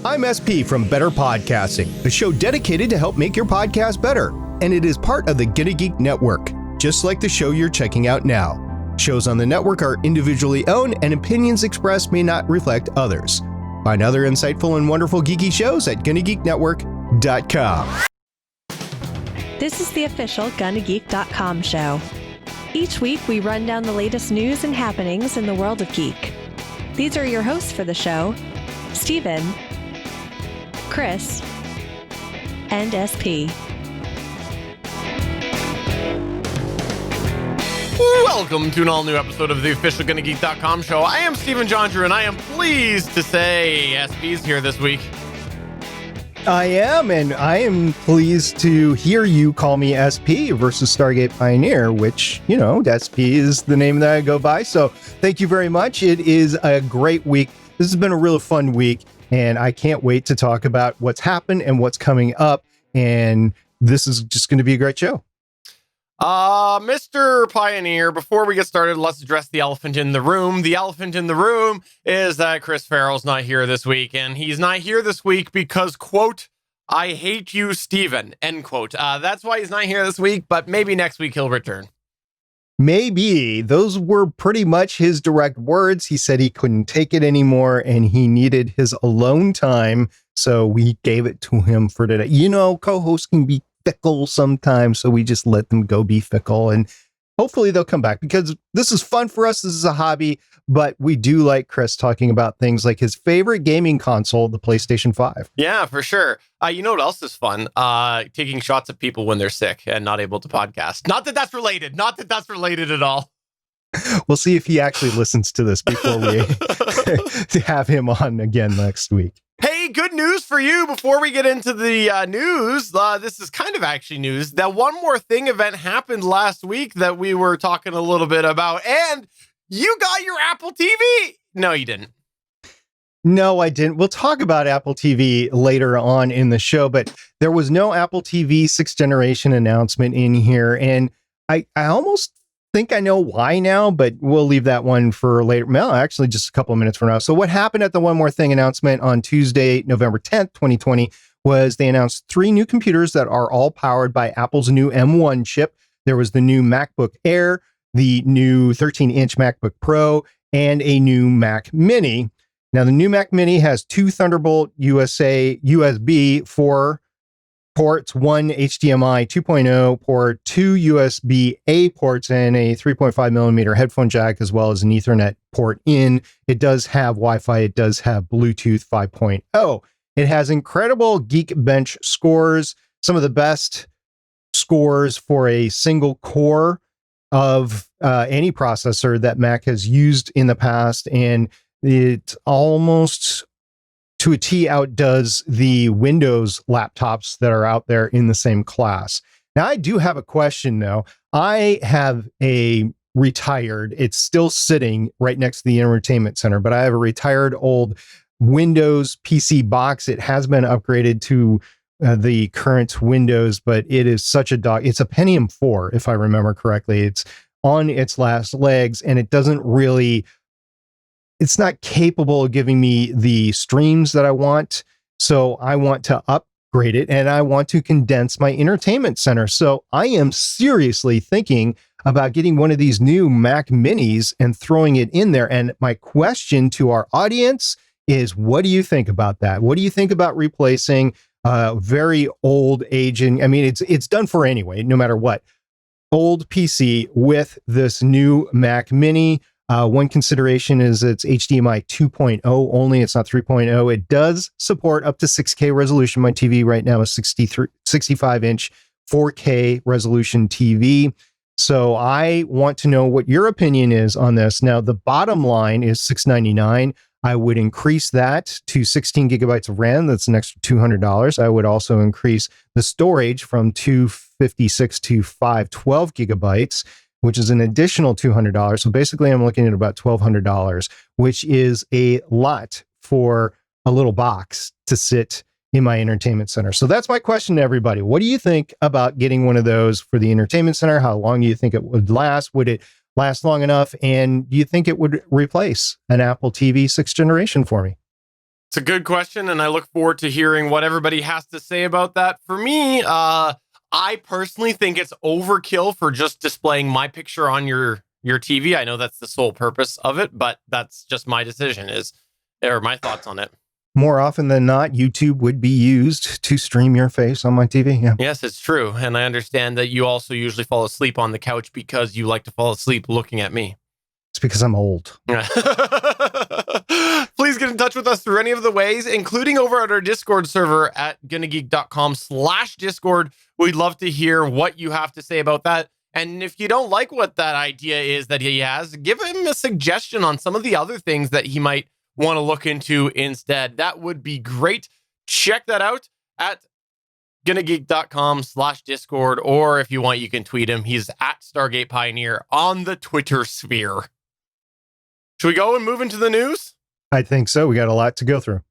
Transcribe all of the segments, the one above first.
I'm SP from Better Podcasting, a show dedicated to help make your podcast better. And it is part of the Get a Geek Network, just like the show you're checking out now. Shows on the network are individually owned and opinions expressed may not reflect others. Find other insightful and wonderful geeky shows at GonnaGeekNetwork.com. This is the official GonnaGeek.com show. Each week, we run down the latest news and happenings in the world of geek. These are your hosts for the show, Steven, Chris, and SP. Welcome to an all-new episode of the official GonnaGeek.com show. I am Steven Johndrew, and I am pleased to say SP's here this week. I am, and I am pleased to hear you call me SP versus Stargate Pioneer, which, you know, SP is the name that I go by. So thank you very much. It is a great week. This has been a really fun week, and I can't wait to talk about what's happened and what's coming up. And this is just going to be a great show. Mr. Pioneer, before we get started, let's address the elephant in the room. The elephant in the room is that Chris Farrell's not here this week, and he's not here this week because, quote, I hate you, Steven, end quote. That's why he's not here this week, but maybe next week he'll return. Maybe. Those were pretty much his direct words. He said he couldn't take it anymore and he needed his alone time, so we gave it to him for today. You know, co-hosts can be fickle sometimes, so we just let them go be fickle, and hopefully they'll come back because this is fun for us. This is a hobby, but we do like Chris talking about things like his favorite gaming console, the PlayStation 5. Yeah, for sure. You know what else is fun? Taking shots at people when they're sick and not able to podcast. Not that that's related. Not that that's related at all. We'll see if he actually listens to this before we have him on again next week. Hey, good news for you before we get into the news. This is kind of actually news. That One More Thing event happened last week that we were talking a little bit about, and you got your Apple TV. No, you didn't. No, I didn't. We'll talk about Apple TV later on in the show, but there was no Apple TV 6th generation announcement in here, and I almost think I know why now, but we'll leave that one for later. Well, actually, just a couple of minutes from now. So what happened at the One More Thing announcement on Tuesday, November 10th, 2020, was they announced 3 new computers that are all powered by Apple's new M1 chip. There was the new MacBook Air, the new 13-inch MacBook Pro, and a new Mac Mini. Now, the new Mac Mini has 2 Thunderbolt USB 4 ports, 1 HDMI 2.0 port, 2 USB-A ports, and a 3.5 millimeter headphone jack, as well as an Ethernet port in. It does have Wi-Fi. It does have Bluetooth 5.0. It has incredible Geekbench scores, some of the best scores for a single core of any processor that Mac has used in the past, and it almost to a T outdoes the Windows laptops that are out there in the same class. Now, I do have a question, though. I have a retired, it's still sitting right next to the entertainment center, but I have a retired old Windows PC box. It has been upgraded to the current Windows, but it is such a dog. It's a Pentium 4, if I remember correctly. It's on its last legs, and it doesn't really... It's not capable of giving me the streams that I want. So I want to upgrade it, and I want to condense my entertainment center. So I am seriously thinking about getting one of these new Mac Minis and throwing it in there. And my question to our audience is, what do you think about that? What do you think about replacing very old aging? I mean, it's done for anyway, no matter what. Old PC with this new Mac Mini. One consideration is it's HDMI 2.0 only. It's not 3.0. It does support up to 6K resolution. My TV right now is 65-inch 4K resolution TV. So I want to know what your opinion is on this. Now, the bottom line is $699. I would increase that to 16 gigabytes of RAM. That's an extra $200. I would also increase the storage from 256 to 512 gigabytes, which is an additional $200. So basically, I'm looking at about $1,200, which is a lot for a little box to sit in my entertainment center. So that's my question to everybody. What do you think about getting one of those for the entertainment center? How long do you think it would last? Would it last long enough? And do you think it would replace an Apple TV 6th generation for me? It's a good question, and I look forward to hearing what everybody has to say about that. For me, I personally think it's overkill for just displaying my picture on your TV. I know that's the sole purpose of it, but that's just my decision or my thoughts on it. More often than not, YouTube would be used to stream your face on my TV. Yeah. Yes, it's true. And I understand that you also usually fall asleep on the couch because you like to fall asleep looking at me. It's because I'm old. Please get in touch with us through any of the ways, including over at our Discord server at gonnageek.com/Discord. We'd love to hear what you have to say about that. And if you don't like what that idea is that he has, give him a suggestion on some of the other things that he might want to look into instead. That would be great. Check that out at gonnageek.com/Discord, or if you want, you can tweet him. He's at Stargate Pioneer on the Twitter sphere. Should we go and move into the news? I think so. We got a lot to go through.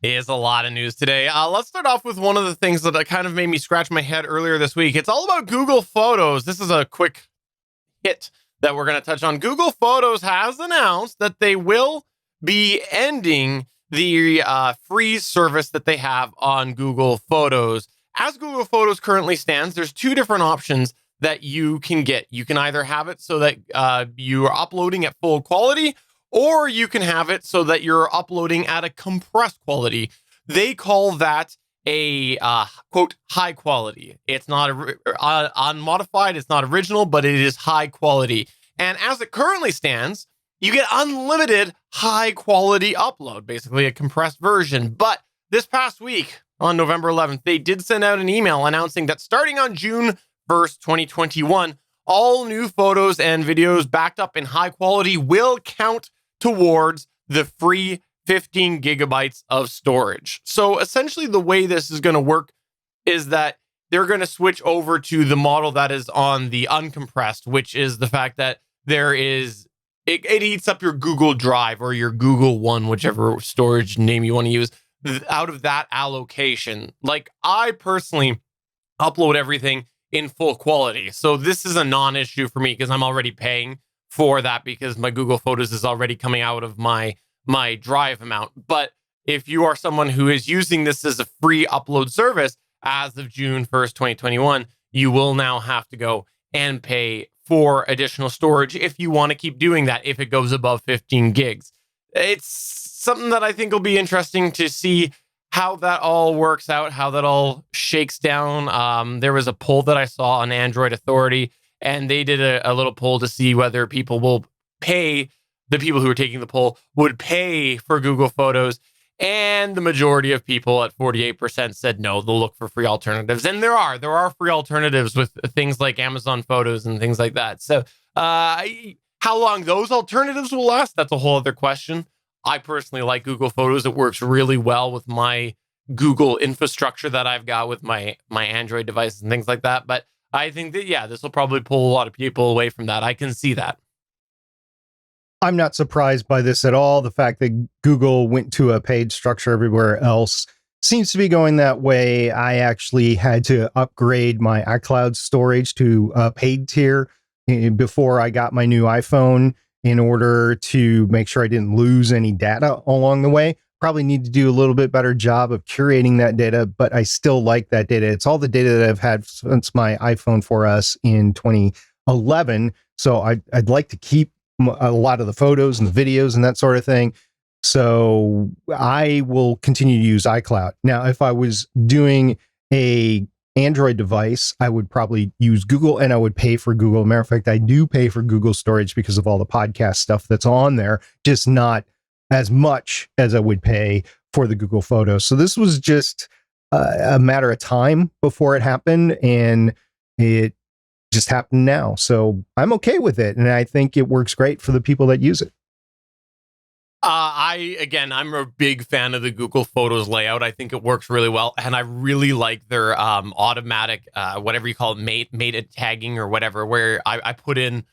Is a lot of news today. Let's start off with one of the things that kind of made me scratch my head earlier this week. It's all about Google Photos. This is a quick hit that we're going to touch on. Google Photos has announced that they will be ending the free service that they have on Google Photos. As Google Photos currently stands, there's two different options that you can get. You can either have it so that you are uploading at full quality, or you can have it so that you're uploading at a compressed quality. They call that a quote high quality. It's not unmodified, it's not original, but it is high quality. And as it currently stands, you get unlimited high quality upload, basically a compressed version. But this past week, on November 11th, they did send out an email announcing that starting on June 1st, 2021, all new photos and videos backed up in high quality will count towards the free 15 gigabytes of storage. So essentially the way this is going to work is that they're going to switch over to the model that is on the uncompressed, which is the fact that it eats up your Google Drive or your Google One, whichever storage name you want to use, out of that allocation. Like, I personally upload everything in full quality. So this is a non-issue for me because I'm already paying for that because my Google Photos is already coming out of my Drive amount. But if you are someone who is using this as a free upload service as of June 1st, 2021, you will now have to go and pay for additional storage if you want to keep doing that, if it goes above 15 gigs. It's something that I think will be interesting to see how that all works out, how that all shakes down. There was a poll that I saw on Android Authority, and they did a little poll to see whether people will pay, the people who are taking the poll would pay for Google Photos. And the majority of people at 48% said no, they'll look for free alternatives. And there are free alternatives with things like Amazon Photos and things like that. So how long those alternatives will last, that's a whole other question. I personally like Google Photos. It works really well with my Google infrastructure that I've got with my Android devices and things like that. But I think that, yeah, this will probably pull a lot of people away from that. I can see that. I'm not surprised by this at all. The fact that Google went to a paid structure everywhere else seems to be going that way. I actually had to upgrade my iCloud storage to a paid tier before I got my new iPhone in order to make sure I didn't lose any data along the way. Probably need to do a little bit better job of curating that data, but I still like that data. It's all the data that I've had since my iPhone 4S in 2011. So I'd like to keep a lot of the photos and the videos and that sort of thing. So I will continue to use iCloud. Now, if I was doing a Android device, I would probably use Google and I would pay for Google. Matter of fact, I do pay for Google storage because of all the podcast stuff that's on there, just not as much as I would pay for the Google Photos. So this was just a matter of time before it happened, and it just happened now. So I'm okay with it. And I think it works great for the people that use it. I'm a big fan of the Google Photos layout. I think it works really well. And I really like their automatic, whatever you call it, mated tagging or whatever, where I put in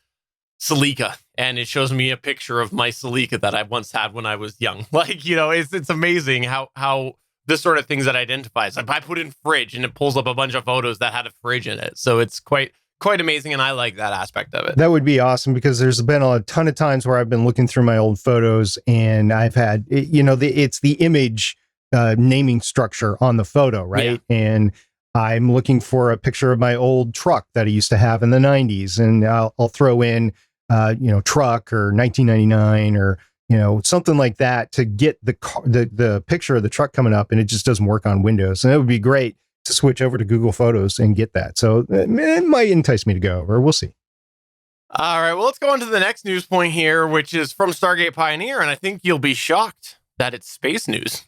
Celica and it shows me a picture of my Celica that I once had when I was young. Like, you know, it's amazing how the sort of things that identifies. Like I put in fridge and it pulls up a bunch of photos that had a fridge in it. So it's quite amazing, and I like that aspect of it. That would be awesome, because there's been a ton of times where I've been looking through my old photos and I've had, it's the image naming structure on the photo, right? Yeah. And I'm looking for a picture of my old truck that I used to have in the 90s, and I'll throw in, truck or 1999 or, something like that to get the picture of the truck coming up, and it just doesn't work on Windows. And it would be great to switch over to Google Photos and get that. So it might entice me to go over. We'll see. All right, well, let's go on to the next news point here, which is from Stargate Pioneer, and I think you'll be shocked that it's space news.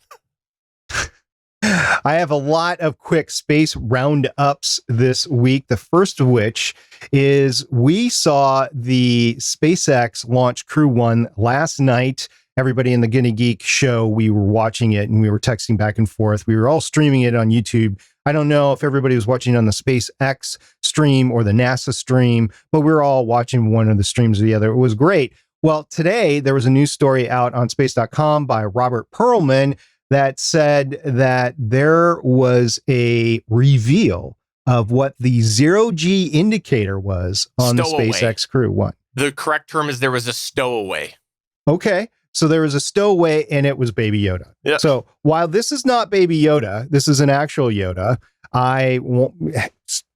I have a lot of quick space roundups this week. The first of which is we saw the SpaceX Launch Crew 1 last night. Everybody in the Gonna Geek show, we were watching it and we were texting back and forth. We were all streaming it on YouTube. I don't know if everybody was watching on the SpaceX stream or the NASA stream, but we were all watching one of the streams or the other. It was great. Well, today there was a news story out on space.com by Robert Perlman that said that there was a reveal of what the zero-G indicator was on the SpaceX Crew 1. The correct term is there was a stowaway. Okay. So there was a stowaway and it was Baby Yoda. Yep. So while this is not Baby Yoda, this is an actual Yoda. I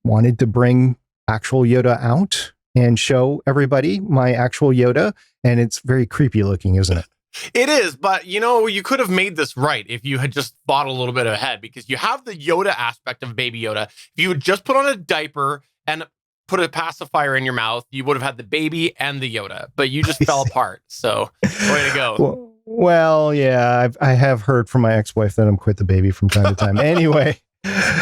wanted to bring actual Yoda out and show everybody my actual Yoda. And it's very creepy looking, isn't it? It is, but you could have made this right if you had just thought a little bit ahead, because you have the Yoda aspect of Baby Yoda. If you had just put on a diaper and put a pacifier in your mouth, you would have had the baby and the Yoda, but you just fell apart. So way to go. Well, yeah, I have heard from my ex-wife that I'm quite the baby from time to time. Anyway,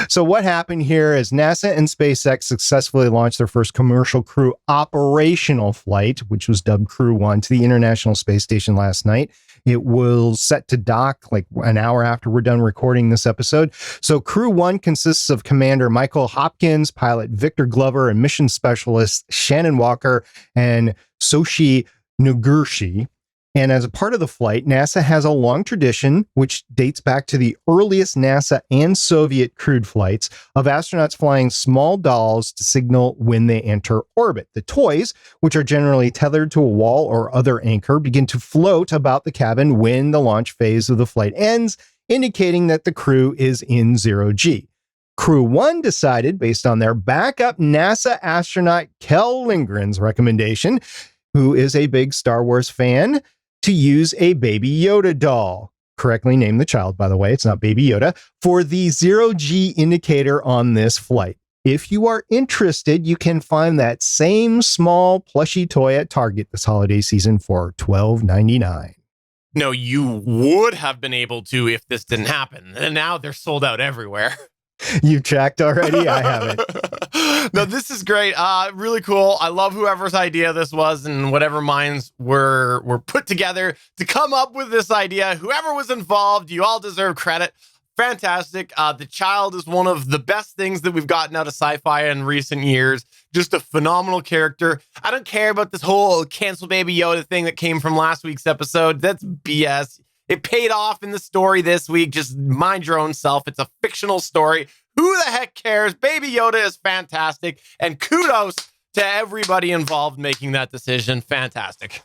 so what happened here is NASA and SpaceX successfully launched their first commercial crew operational flight, which was dubbed Crew 1, to the International Space Station last night. It will set to dock like an hour after we're done recording this episode. So Crew 1 consists of Commander Michael Hopkins, pilot Victor Glover, and mission specialists Shannon Walker and Soshi Nugurshi. And as a part of the flight, NASA has a long tradition, which dates back to the earliest NASA and Soviet crewed flights, of astronauts flying small dolls to signal when they enter orbit. The toys, which are generally tethered to a wall or other anchor, begin to float about the cabin when the launch phase of the flight ends, indicating that the crew is in zero-G. Crew 1 decided, based on their backup NASA astronaut Kel Lindgren's recommendation, who is a big Star Wars fan, to use a Baby Yoda doll, correctly named the child, by the way, it's not Baby Yoda, for the zero-G indicator on this flight. If you are interested, you can find that same small plushy toy at Target this holiday season for $12.99. No, you would have been able to if this didn't happen. And now they're sold out everywhere. You've checked already? I haven't. No, this is great. Really cool. I love whoever's idea this was and whatever minds were put together to come up with this idea. Whoever was involved, you all deserve credit. Fantastic. The child is one of the best things that we've gotten out of sci-fi in recent years. Just a phenomenal character. I don't care about this whole cancel Baby Yoda thing that came from last week's episode. That's BS. It paid off in the story this week. Just mind your own self. It's a fictional story. Who the heck cares? Baby Yoda is fantastic. And kudos to everybody involved making that decision. Fantastic.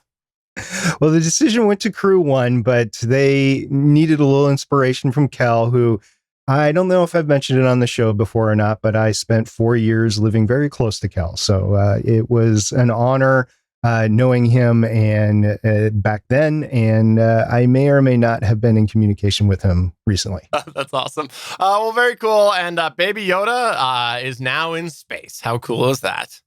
Well, the decision went to Crew 1, but they needed a little inspiration from Kel, who I don't know if I've mentioned it on the show before or not, but I spent 4 years living very close to Kel. So it was an honor knowing him and back then, and I may or may not have been in communication with him recently. That's awesome. Well, very cool. And Baby Yoda is now in space. How cool is that?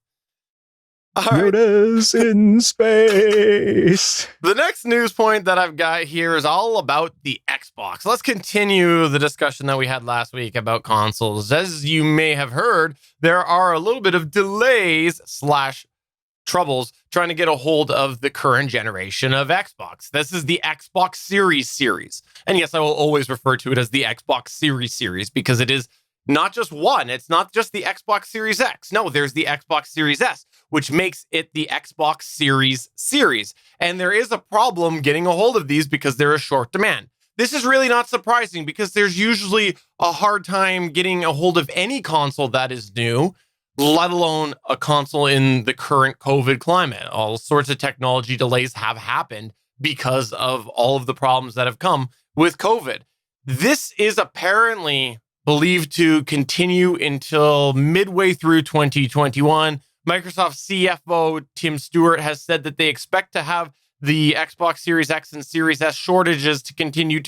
All Yoda's right. In space. The next news point that I've got here is all about the Xbox. Let's continue the discussion that we had last week about consoles. As you may have heard, there are a little bit of delays / troubles trying to get a hold of the current generation of Xbox. This is the Xbox series. And yes, I will always refer to it as the Xbox series because it is not just one. It's not just the Xbox Series X. No, there's the Xbox Series S, which makes it the Xbox series. And there is a problem getting a hold of these because they're a short demand. this is really not surprising because there's usually a hard time getting a hold of any console that is new, let alone a console in the current COVID climate. All sorts of technology delays have happened because of all of the problems that have come with COVID. This is apparently believed to continue until midway through 2021. Microsoft CFO Tim Stewart has said that they expect to have the Xbox Series X and Series S shortages to continue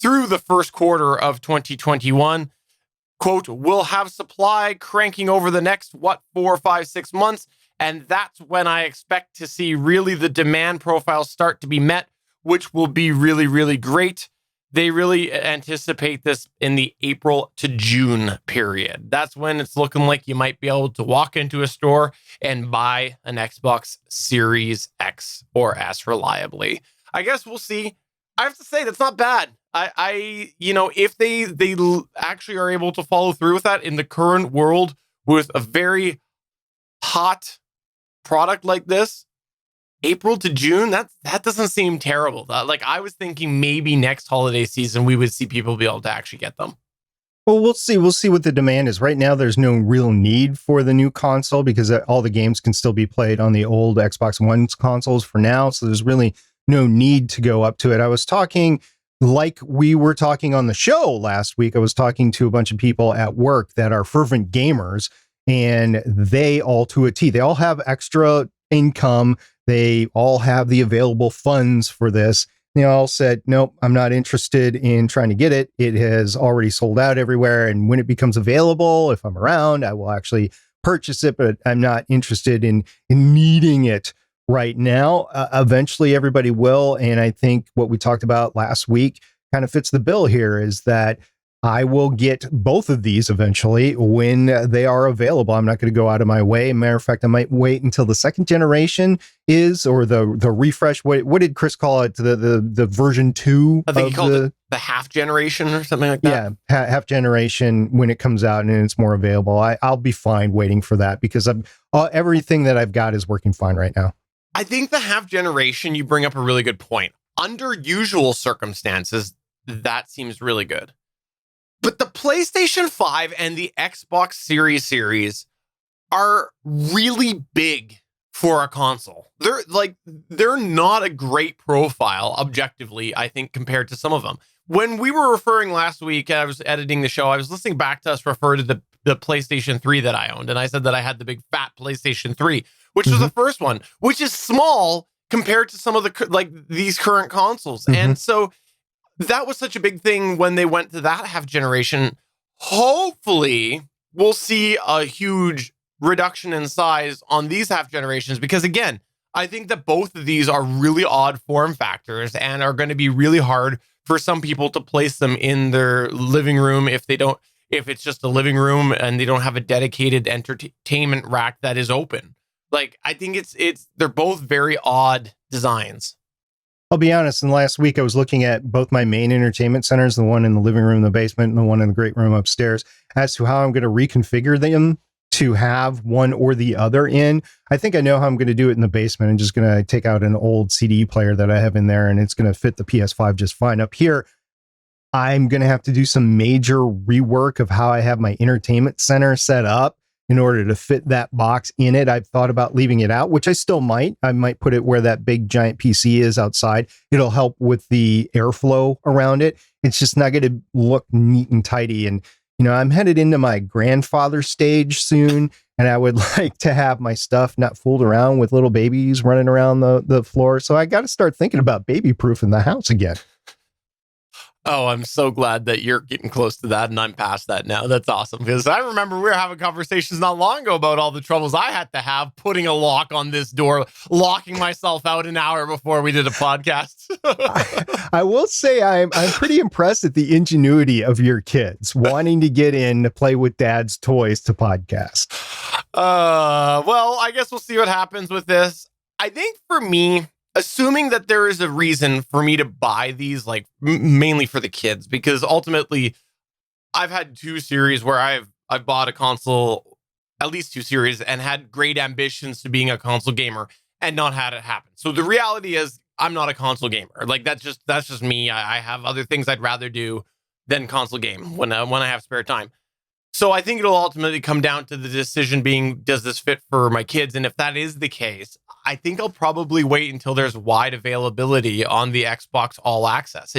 through the first quarter of 2021. Quote, we'll have supply cranking over the next, 4, 5, 6 months. And that's when I expect to see really the demand profile start to be met, which will be really, really great. They really anticipate this in the April to June period. That's when it's looking like you might be able to walk into a store and buy an Xbox Series X or S reliably. I guess we'll see. I have to say, that's not bad. If they actually are able to follow through with that in the current world with a very hot product like this, April to June, that doesn't seem terrible. I was thinking maybe next holiday season we would see people be able to actually get them. Well, we'll see. We'll see what the demand is. Right now, there's no real need for the new console because all the games can still be played on the old Xbox One consoles for now. So there's really no need to go up to it. I was talking, like we were talking on the show last week, I was talking to a bunch of people at work that are fervent gamers, and they all to a T, they all have extra income. They all have the available funds for this. They all said, nope, I'm not interested in trying to get it. It has already sold out everywhere. And when it becomes available, if I'm around, I will actually purchase it, but I'm not interested in needing it right now. Eventually everybody will. And I think what we talked about last week kind of fits the bill here, is that I will get both of these eventually when they are available. I'm not going to go out of my way. Matter of fact, I might wait until the second generation is, or the refresh. What did Chris call it? The version 2? I think he called it the half generation or something like that. Yeah, half generation when it comes out and it's more available. I'll be fine waiting for that because everything that I've got is working fine right now. I think the half generation, you bring up a really good point. Under usual circumstances, that seems really good. But the PlayStation 5 and the Xbox Series are really big for a console. They're not a great profile objectively, I think, compared to some of them. When we were referring last week, I was editing the show, I was listening back to us refer to the PlayStation 3 that I owned. And I said that I had the big fat PlayStation 3, which was the first one, which is small compared to some of these current consoles. And so that was such a big thing when they went to that half generation. Hopefully, we'll see a huge reduction in size on these half generations because, again, I think that both of these are really odd form factors and are going to be really hard for some people to place them in their living room if it's just a living room and they don't have a dedicated entertainment rack that is open. I think they're both very odd designs. I'll be honest, in the last week, I was looking at both my main entertainment centers, the one in the living room, the basement, and the one in the great room upstairs, as to how I'm going to reconfigure them to have one or the other in. I think I know how I'm going to do it in the basement. I'm just going to take out an old CD player that I have in there, and it's going to fit the PS5 just fine. Up here, I'm going to have to do some major rework of how I have my entertainment center set up in order to fit that box in it. I've thought about leaving it out, which I still might. I might put it where that big giant PC is outside. It'll help with the airflow around it. It's just not going to look neat and tidy. And, I'm headed into my grandfather stage soon, and I would like to have my stuff not fooled around with little babies running around the floor. So I got to start thinking about baby-proofing the house again. Oh, I'm so glad that you're getting close to that and I'm past that now. That's awesome. Because I remember we were having conversations not long ago about all the troubles I had to have putting a lock on this door, locking myself out an hour before we did a podcast. I will say I'm pretty impressed at the ingenuity of your kids wanting to get in to play with dad's toys to podcast. Well, I guess we'll see what happens with this. I think for me, assuming that there is a reason for me to buy these, mainly for the kids, because ultimately I've had 2 series where I've bought a console, at least 2 series, and had great ambitions to being a console gamer and not had it happen. So the reality is I'm not a console gamer. Like that's just me. I have other things I'd rather do than console game when I have spare time. So I think it'll ultimately come down to the decision being, does this fit for my kids? And if that is the case, I think I'll probably wait until there's wide availability on the Xbox All Access.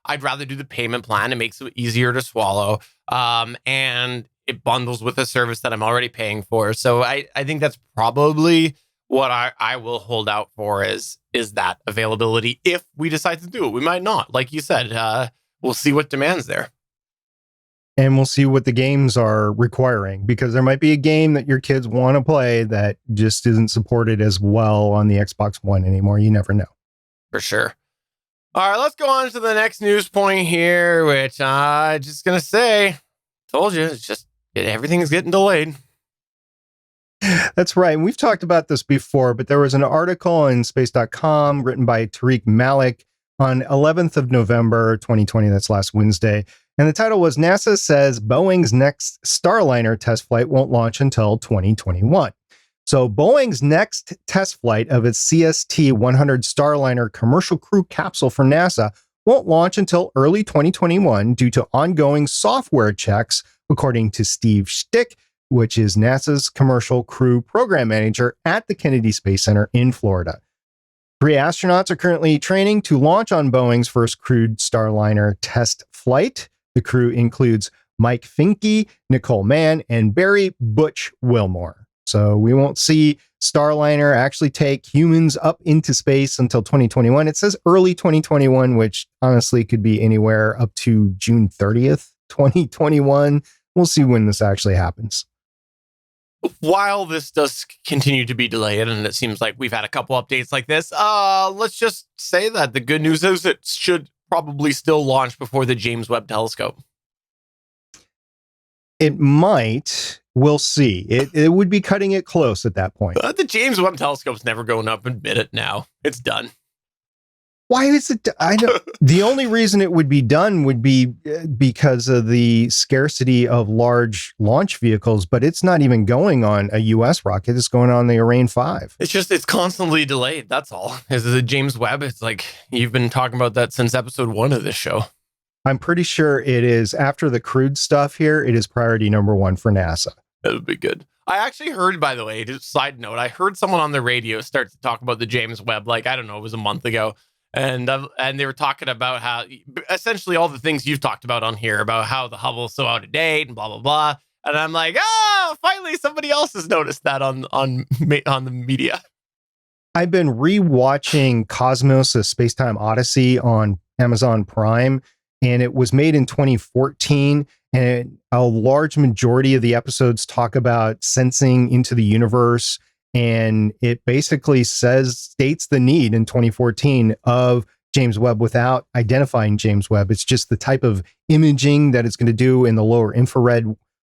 I'd rather do the payment plan. It makes it easier to swallow. And it bundles with a service that I'm already paying for. So I think that's probably what I will hold out for is that availability if we decide to do it. We might not. Like you said, we'll see what demand's there. And we'll see what the games are requiring, because there might be a game that your kids want to play that just isn't supported as well on the Xbox One anymore. You never know. For sure. All right, let's go on to the next news point here, which I'm just going to say, told you, it's just everything's getting delayed. That's right. And we've talked about this before, but there was an article on space.com written by Tariq Malik on 11th of November, 2020. That's last Wednesday. And the title was, NASA says Boeing's next Starliner test flight won't launch until 2021. So Boeing's next test flight of its CST-100 Starliner commercial crew capsule for NASA won't launch until early 2021 due to ongoing software checks, according to Steve Stick, which is NASA's commercial crew program manager at the Kennedy Space Center in Florida. 3 astronauts are currently training to launch on Boeing's first crewed Starliner test flight. The crew includes Mike Finke, Nicole Mann, and Barry Butch Wilmore. So we won't see Starliner actually take humans up into space until 2021. It says early 2021, which honestly could be anywhere up to June 30th, 2021. We'll see when this actually happens. While this does continue to be delayed, and it seems like we've had a couple updates like this, let's just say that the good news is it should probably still launch before the James Webb Telescope. It might. We'll see. It would be cutting it close at that point. The James Webb Telescope's never going up. Admit it now. It's done. Why is it? I know the only reason it would be done would be because of the scarcity of large launch vehicles, but it's not even going on a U.S. rocket. It's going on the Ariane 5. It's constantly delayed. That's all. Is the James Webb? It's like you've been talking about that since episode 1 of this show. I'm pretty sure it is, after the crewed stuff here, it is priority number 1 for NASA. That would be good. I actually heard, by the way, just side note, I heard someone on the radio start to talk about the James Webb, like, I don't know, it was a month ago. And they were talking about how essentially all the things you've talked about on here about how the Hubble is so out of date and blah, blah, blah. And I'm like, finally somebody else has noticed that on the media. I've been rewatching Cosmos, a Space-Time Odyssey on Amazon Prime, and it was made in 2014. And a large majority of the episodes talk about sensing into the universe. And it basically states the need in 2014 of James Webb without identifying James Webb. It's just the type of imaging that it's going to do in the lower infrared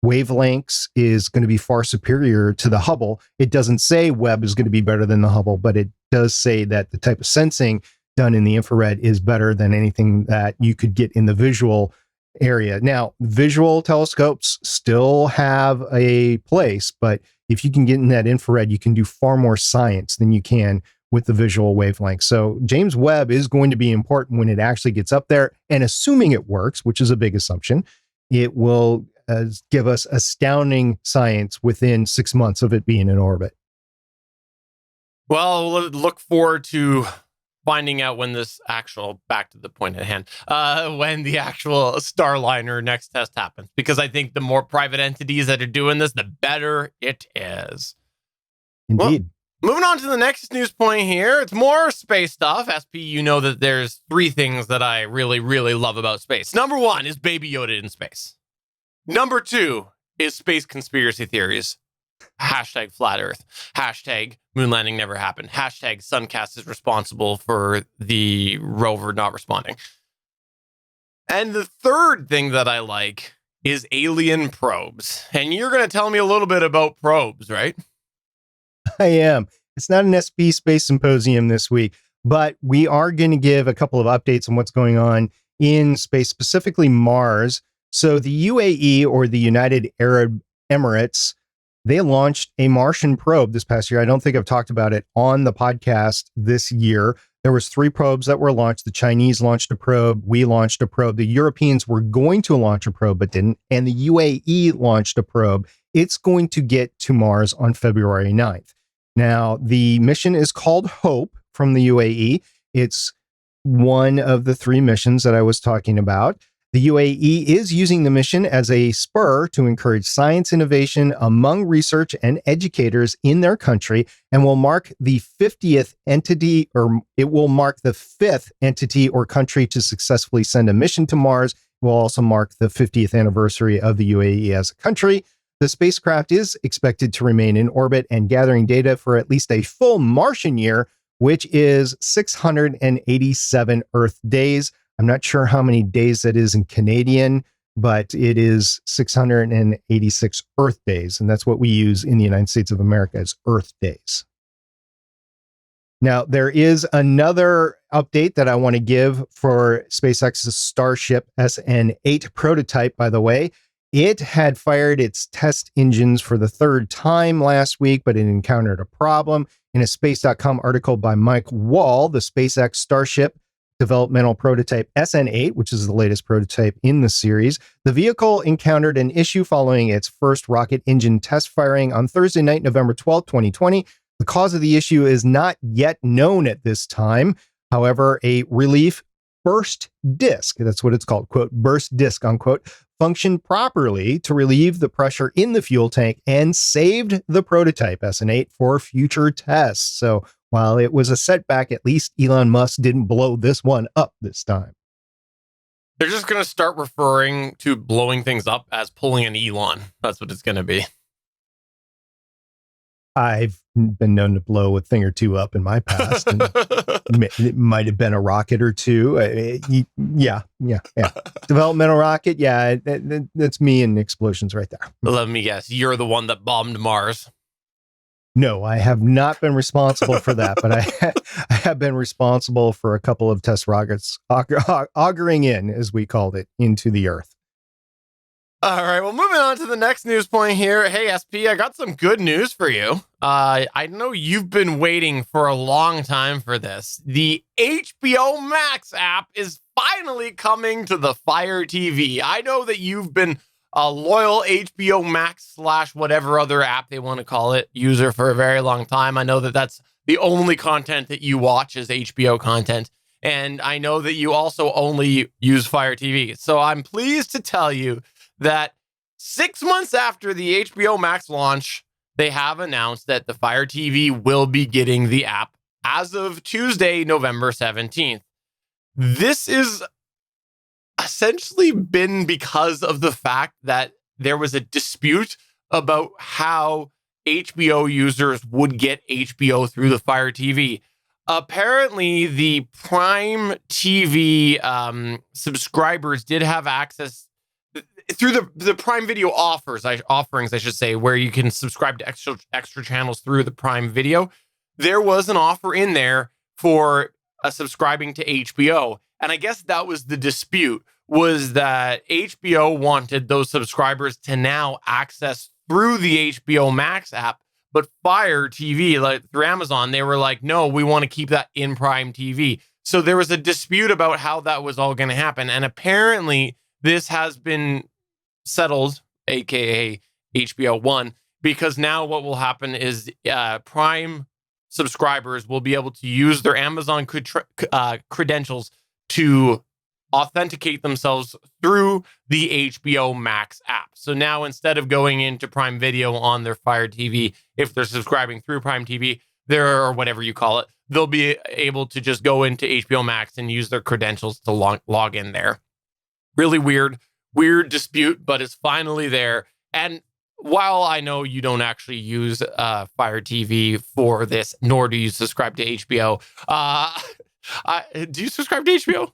wavelengths is going to be far superior to the Hubble. It doesn't say Webb is going to be better than the Hubble, but it does say that the type of sensing done in the infrared is better than anything that you could get in the visual area. Now, visual telescopes still have a place, but if you can get in that infrared, you can do far more science than you can with the visual wavelength. So James Webb is going to be important when it actually gets up there. And assuming it works, which is a big assumption, it will give us astounding science within 6 months of it being in orbit. Well, we'll look forward to finding out when this back to the point at hand, when the actual Starliner next test happens. Because I think the more private entities that are doing this, the better it is. Indeed. Well, moving on to the next news point here. It's more space stuff. SP, you know that there's 3 things that I really, really love about space. Number 1 is Baby Yoda in space. Number 2 is space conspiracy theories. Hashtag flat earth. Hashtag moon landing never happened. Hashtag Suncast is responsible for the rover not responding. And the third thing that I like is alien probes. And you're going to tell me a little bit about probes, right? I am. It's not an SP Space Symposium this week, but we are going to give a couple of updates on what's going on in space, specifically Mars. So the UAE, or the United Arab Emirates, they launched a Martian probe this past year. I don't think I've talked about it on the podcast this year. There was 3 probes that were launched. The Chinese launched a probe. We launched a probe. The Europeans were going to launch a probe, but didn't. And the UAE launched a probe. It's going to get to Mars on February 9th. Now, the mission is called HOPE from the UAE. It's one of the 3 missions that I was talking about. The UAE is using the mission as a spur to encourage science innovation among research and educators in their country, and will mark the 50th entity, or it will mark the 5th entity or country to successfully send a mission to Mars. It will also mark the 50th anniversary of the UAE as a country. The spacecraft is expected to remain in orbit and gathering data for at least a full Martian year, which is 687 Earth days. I'm not sure how many days that is in Canadian, but it is 686 Earth days. And that's what we use in the United States of America as Earth days. Now, there is another update that I want to give for SpaceX's Starship SN8 prototype, by the way. It had fired its test engines for the 3rd time last week, but it encountered a problem. In a Space.com article by Mike Wall, the SpaceX Starship developmental prototype SN8, which is the latest prototype in the series, the vehicle encountered an issue following its first rocket engine test firing on Thursday night, November 12, 2020. The cause of the issue is not yet known at this time. However, a relief burst disk, that's what it's called, quote, burst disk, unquote, functioned properly to relieve the pressure in the fuel tank and saved the prototype SN8 for future tests. So while it was a setback, at least Elon Musk didn't blow this one up this time. They're just going to start referring to blowing things up as pulling an Elon. That's what it's going to be. I've been known to blow a thing or two up in my past. And it might have been a rocket or two. Yeah. Developmental rocket. Yeah, that's me and explosions right there. Let me guess. You're the one that bombed Mars. No, I have not been responsible for that, but I have been responsible for a couple of test rockets auguring in, as we called it, into the Earth. All right, well, moving on to the next news point here. Hey, SP, I got some good news for you. I know you've been waiting for a long time for this. The HBO Max app is finally coming to the Fire TV. I know that you've been a loyal HBO Max / whatever other app they want to call it user for a very long time. I know that that's the only content that you watch is HBO content. And I know that you also only use Fire TV. So I'm pleased to tell you that 6 months after the HBO Max launch, they have announced that the Fire TV will be getting the app as of Tuesday, November 17th. This is essentially been because of the fact that there was a dispute about how HBO users would get HBO through the Fire TV. Apparently, the Prime TV subscribers did have access through the Prime Video offerings, I should say, where you can subscribe to extra channels through the Prime Video. There was an offer in there for subscribing to HBO. And I guess that was the dispute, was that HBO wanted those subscribers to now access through the HBO Max app, but Fire TV, like through Amazon, they were like, no, we want to keep that in Prime TV. So there was a dispute about how that was all going to happen. And apparently this has been settled, aka HBO One, because now what will happen is Prime subscribers will be able to use their Amazon credentials to authenticate themselves through the HBO Max app. So now instead of going into Prime Video on their Fire TV, if they're subscribing through Prime TV, or whatever you call it, they'll be able to just go into HBO Max and use their credentials to log in there. Really weird dispute, but it's finally there. And while I know you don't actually use Fire TV for this, nor do you subscribe to HBO, do you subscribe to HBO?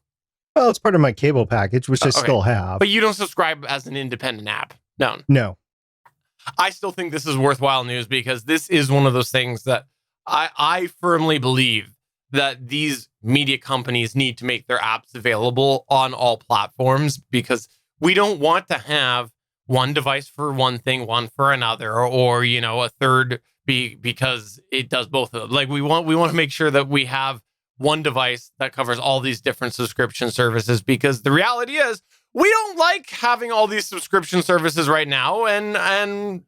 Well, it's part of my cable package, which I still have. But you don't subscribe as an independent app? No. I still think this is worthwhile news because this is one of those things that I firmly believe that these media companies need to make their apps available on all platforms, because we don't want to have one device for one thing, one for another, or a third because it does both of them. Like we want to make sure that we have one device that covers all these different subscription services, because the reality is we don't like having all these subscription services right now. And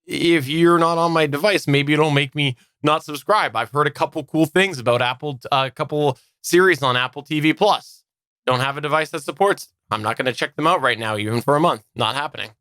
if you're not on my device, maybe it'll make me not subscribe. I've heard a couple cool things about Apple, a couple series on Apple TV Plus. Don't have a device that supports. I'm not going to check them out right now, even for a month. Not happening.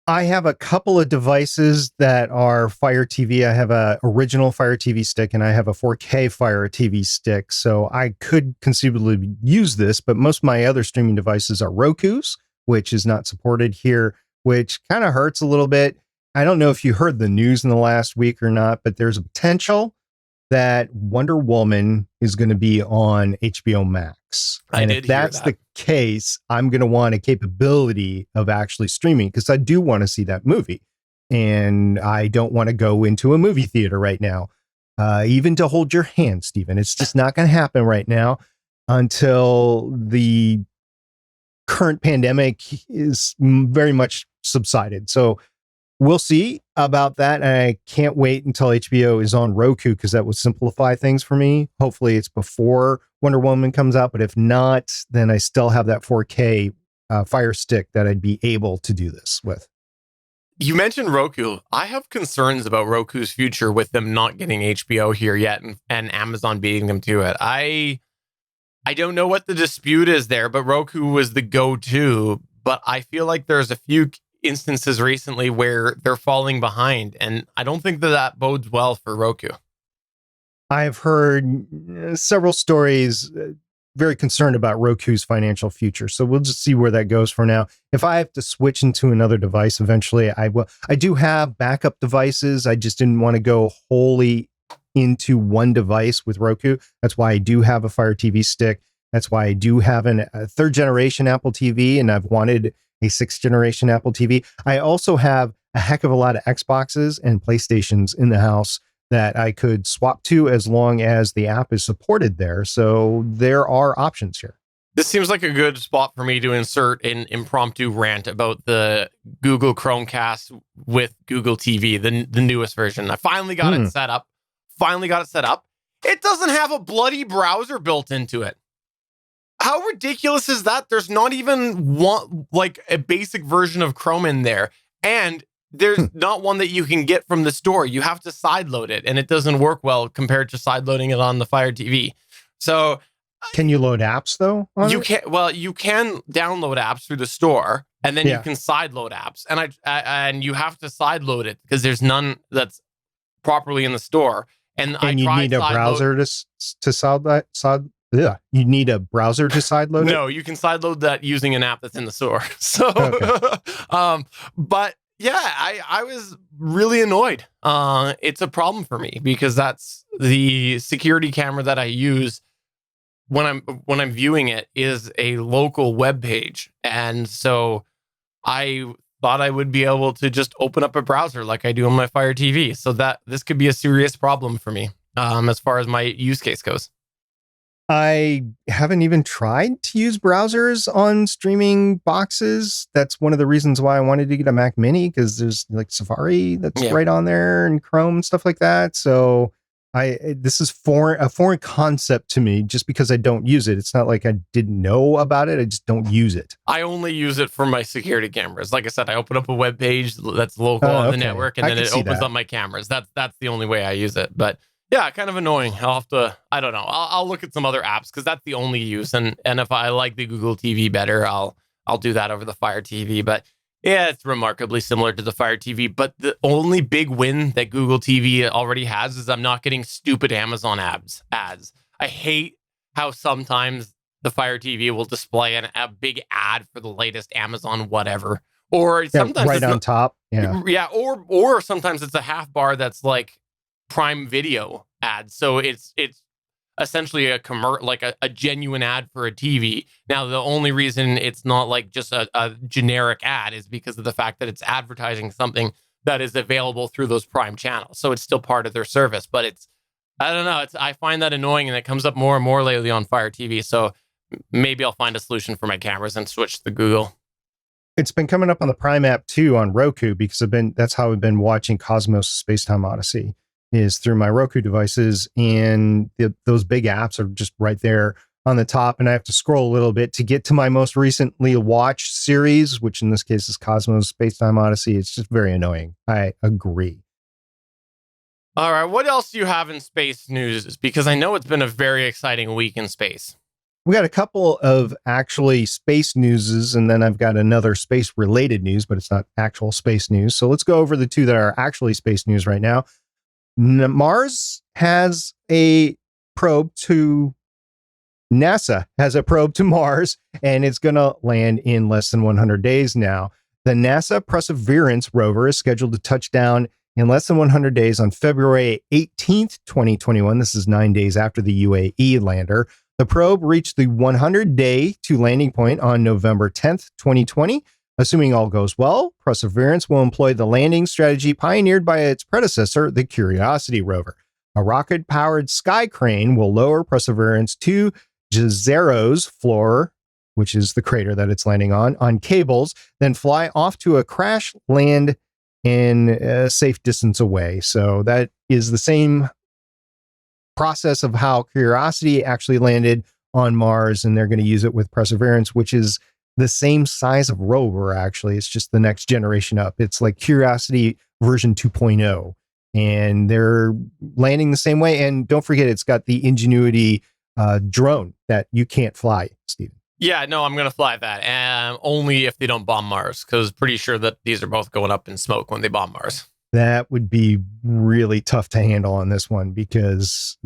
I have a couple of devices that are Fire TV. I have a original Fire TV stick and I have a 4K Fire TV stick. So I could conceivably use this, but most of my other streaming devices are Roku's, which is not supported here, which kind of hurts a little bit. I don't know if you heard the news in the last week or not, but there's a potential that Wonder Woman is going to be on HBO Max. And if that's the case, I'm going to want a capability of actually streaming, because I do want to see that movie. And I don't want to go into a movie theater right now, even to hold your hand, Stephen. It's just not going to happen right now until the current pandemic is very much subsided. So we'll see about that. And I can't wait until HBO is on Roku, because that would simplify things for me. Hopefully it's before Wonder Woman comes out, but if not, then I still have that 4K Fire Stick that I'd be able to do this with. You mentioned Roku. I have concerns about Roku's future with them not getting HBO here yet, and Amazon beating them to it. I don't know what the dispute is there, but Roku was the go-to. But I feel like there's a few instances recently where they're falling behind, and I don't think that bodes well for Roku. I've heard several stories very concerned about Roku's financial future. So we'll just see where that goes for now. If I have to switch into another device eventually, I will. I do have backup devices. I just didn't want to go wholly into one device with Roku. That's why I do have a Fire TV stick. That's why I do have a third generation Apple TV, and I've wanted a sixth generation Apple TV. I also have a heck of a lot of Xboxes and PlayStations in the house that I could swap to as long as the app is supported there. So there are options here. This seems like a good spot for me to insert an impromptu rant about the Google Chromecast with Google TV, the newest version. I finally got it set up. It doesn't have a bloody browser built into it. How ridiculous is that? There's not even one, like a basic version of Chrome in there. And there's not one that you can get from the store. You have to sideload it, and it doesn't work well compared to sideloading it on the Fire TV. So can you load apps though? You can. Well, you can download apps through the store, and then you can sideload apps. And you have to sideload it because there's none that's properly in the store. And you need a browser to side that. Yeah, you need a browser to sideload it? No, you can sideload that using an app that's in the store. So, but yeah, I was really annoyed. It's a problem for me because that's the security camera that I use when I'm viewing it is a local web page. And so I thought I would be able to just open up a browser like I do on my Fire TV. So that this could be a serious problem for me as far as my use case goes. I haven't even tried to use browsers on streaming boxes. That's one of the reasons why I wanted to get a Mac Mini, because there's like Safari that's right on there and Chrome and stuff like that. So this is a foreign concept to me just because I don't use it. It's not like I didn't know about it. I just don't use it. I only use it for my security cameras. Like I said, I open up a web page that's local on the network, and then it opens up my cameras. That's the only way I use it. But yeah, kind of annoying. I'll have to, I don't know. I'll look at some other apps because that's the only use. And if I like the Google TV better, I'll do that over the Fire TV. But yeah, it's remarkably similar to the Fire TV. But the only big win that Google TV already has is I'm not getting stupid Amazon ads. I hate how sometimes the Fire TV will display a big ad for the latest Amazon whatever. Or sometimes right on top. Yeah. Or sometimes it's a half bar that's like Prime Video ad. So it's essentially a genuine ad for a TV. Now, the only reason it's not like just a generic ad is because of the fact that it's advertising something that is available through those Prime channels. So it's still part of their service, but I don't know. I find that annoying, and it comes up more and more lately on Fire TV. So maybe I'll find a solution for my cameras and switch to Google. It's been coming up on the Prime app too on Roku because that's how I've been watching Cosmos Spacetime Odyssey. is through my Roku devices, and those big apps are just right there on the top, and I have to scroll a little bit to get to my most recently watched series, which in this case is Cosmos Spacetime Odyssey. It's just very annoying. I agree. All right, what else do you have in space news? Because I know it's been a very exciting week in space. We got a couple of actually space newses, and then I've got another space-related news, but it's not actual space news. So let's go over the two that are actually space news right now. Mars has a probe to NASA has a probe to Mars, and it's going to land in less than 100 days now. The NASA Perseverance rover is scheduled to touch down in less than 100 days on February 18th, 2021. This is 9 days after the UAE lander. The probe reached the 100-day to landing point on November 10th, 2020. Assuming all goes well, Perseverance will employ the landing strategy pioneered by its predecessor, the Curiosity rover. A rocket-powered sky crane will lower Perseverance to Jazero's floor, which is the crater that it's landing on cables, then fly off to a crash land in a safe distance away. So that is the same process of how Curiosity actually landed on Mars, and they're going to use it with Perseverance, which is the same size of rover, actually. It's just the next generation up. It's like Curiosity version 2.0, and they're landing the same way. And don't forget, it's got the Ingenuity drone that you can't fly, Stephen. Yeah, no, I'm going to fly that. And only if they don't bomb Mars, because pretty sure that these are both going up in smoke when they bomb Mars. That would be really tough to handle on this one because